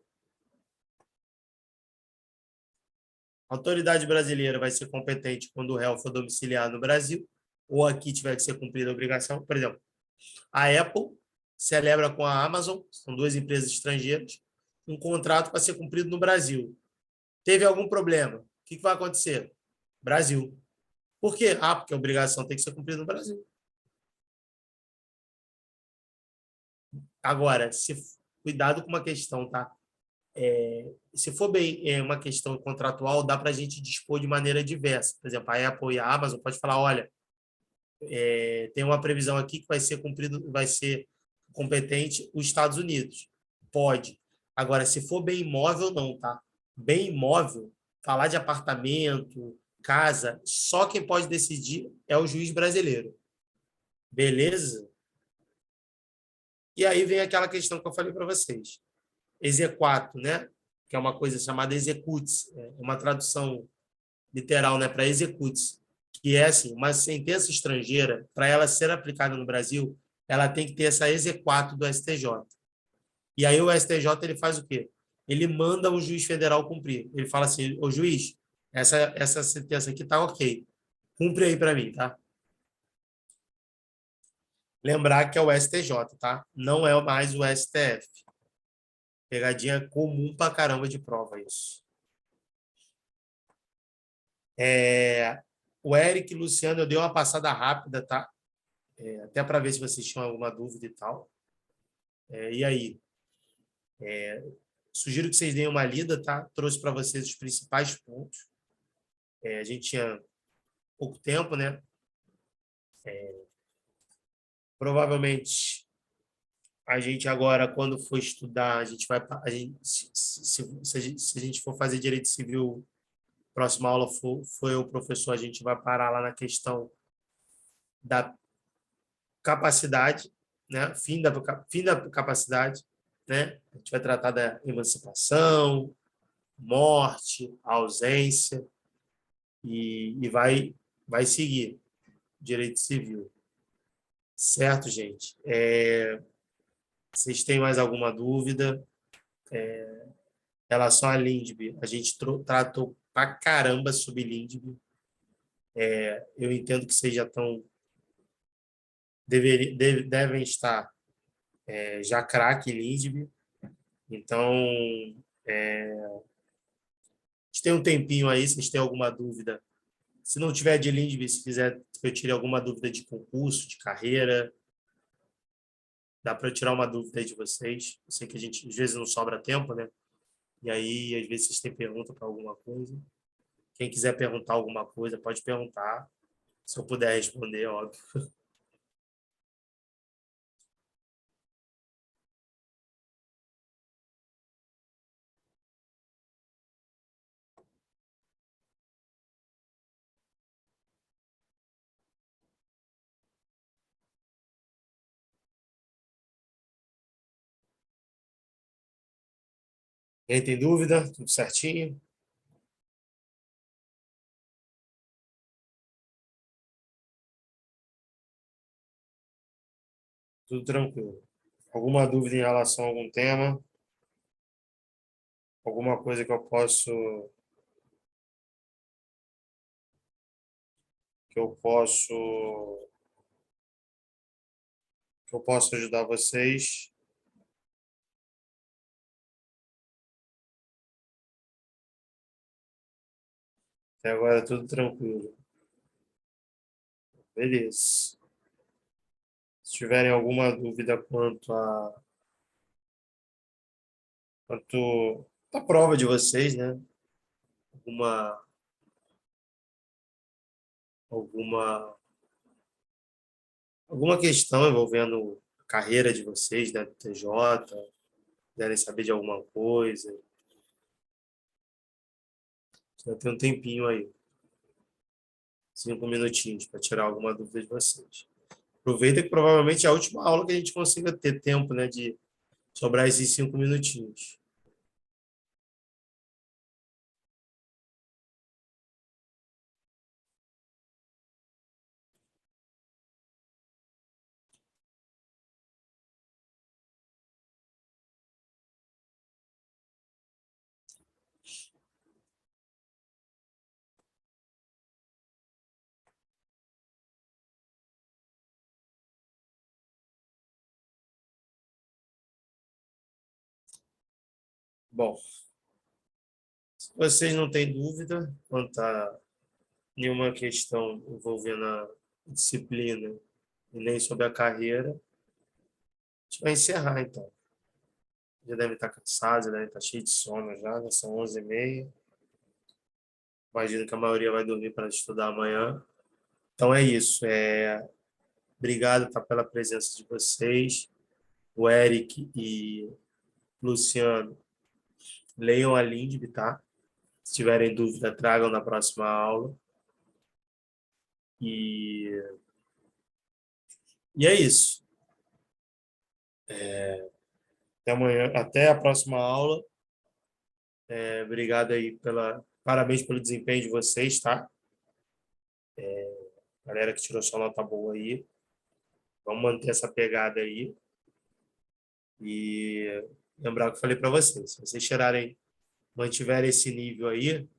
A autoridade brasileira vai ser competente quando o réu for domiciliado no Brasil ou aqui tiver que ser cumprida a obrigação. Por exemplo, a Apple celebra com a Amazon, são duas empresas estrangeiras, um contrato para ser cumprido no Brasil. Teve algum problema? O que vai acontecer? Brasil. Por quê? Porque a obrigação tem que ser cumprida no Brasil. Agora, cuidado com uma questão, tá? Se for bem uma questão contratual, dá para a gente dispor de maneira diversa. Por exemplo, a Apple e a Amazon pode falar, olha, tem uma previsão aqui que vai ser cumprido, vai ser competente os Estados Unidos. Pode. Agora, se for bem imóvel, não, tá? Bem imóvel, falar de apartamento, casa, só quem pode decidir é o juiz brasileiro. Beleza? E aí vem aquela questão que eu falei para vocês. Exequato, né? Que é uma coisa chamada executes, é uma tradução literal, né, para executes, que é assim, uma sentença estrangeira, para ela ser aplicada no Brasil, ela tem que ter essa exequato do STJ. E aí o STJ ele faz o quê? Ele manda o juiz federal cumprir. Ele fala assim: "Ô juiz, essa sentença aqui tá OK. Cumpre aí para mim, tá?" Lembrar que é o STJ, tá? Não é mais o STF. Pegadinha comum pra caramba de prova isso. O Eric e Luciano, eu dei uma passada rápida, tá? Até para ver se vocês tinham alguma dúvida e tal. E aí? Sugiro que vocês deem uma lida, tá? Trouxe para vocês os principais pontos. A gente tinha pouco tempo, né? Provavelmente a gente agora, quando for estudar, a gente vai. Se a gente for fazer direito civil, próxima aula foi o professor, a gente vai parar lá na questão da capacidade, né? Fim da capacidade, né? A gente vai tratar da emancipação, morte, ausência e vai seguir direito civil. Certo, gente? Vocês têm mais alguma dúvida? Em relação a Lindby, a gente tratou pra caramba sobre Lindby. Eu entendo que vocês já estão devem estar já craque em Lindby. Então, a gente tem um tempinho aí, se vocês têm alguma dúvida. Se não tiver de Lindby, se quiser que eu tire alguma dúvida de concurso, de carreira, dá para eu tirar uma dúvida aí de vocês. Eu sei que a gente, às vezes, não sobra tempo, né? E aí, às vezes, vocês têm pergunta para alguma coisa. Quem quiser perguntar alguma coisa, pode perguntar. Se eu puder responder, óbvio. Quem tem dúvida? Tudo certinho? Tudo tranquilo. Alguma dúvida em relação a algum tema? Alguma coisa que eu posso que eu posso ajudar vocês? Até agora tudo tranquilo. Beleza. Se tiverem alguma dúvida quanto à prova de vocês, né? Alguma alguma alguma questão envolvendo a carreira de vocês da TJ, quiserem saber de alguma coisa, já tem um tempinho aí, 5 minutinhos para tirar alguma dúvida de vocês. Aproveita que provavelmente é a última aula que a gente consiga ter tempo, né, de sobrar esses 5 minutinhos. Bom, se vocês não têm dúvida quanto a nenhuma questão envolvendo a disciplina e nem sobre a carreira, a gente vai encerrar, então. Já deve estar cansado, já deve estar cheio de sono já são 11h30. Imagino que a maioria vai dormir para estudar amanhã. Então é isso. Obrigado, tá, pela presença de vocês. O Eric e Luciano, leiam a Lindb, tá? Se tiverem dúvida, tragam na próxima aula. E é isso. Até amanhã, até a próxima aula. Obrigado aí parabéns pelo desempenho de vocês, tá? Galera que tirou sua nota boa aí. Vamos manter essa pegada aí. E lembrar o que eu falei para vocês. Se vocês mantiverem esse nível aí,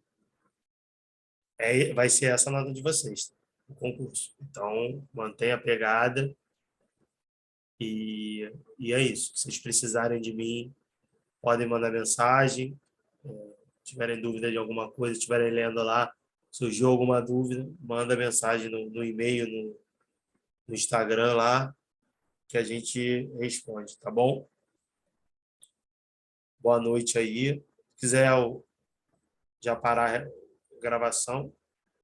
vai ser essa nota de vocês, o concurso. Então, mantenha a pegada. E é isso. Se vocês precisarem de mim, podem mandar mensagem. Tiverem dúvida de alguma coisa, estiverem lendo lá, surgiu alguma dúvida, manda mensagem no e-mail, no Instagram lá, que a gente responde, tá bom? Boa noite aí. Se quiser já parar a gravação,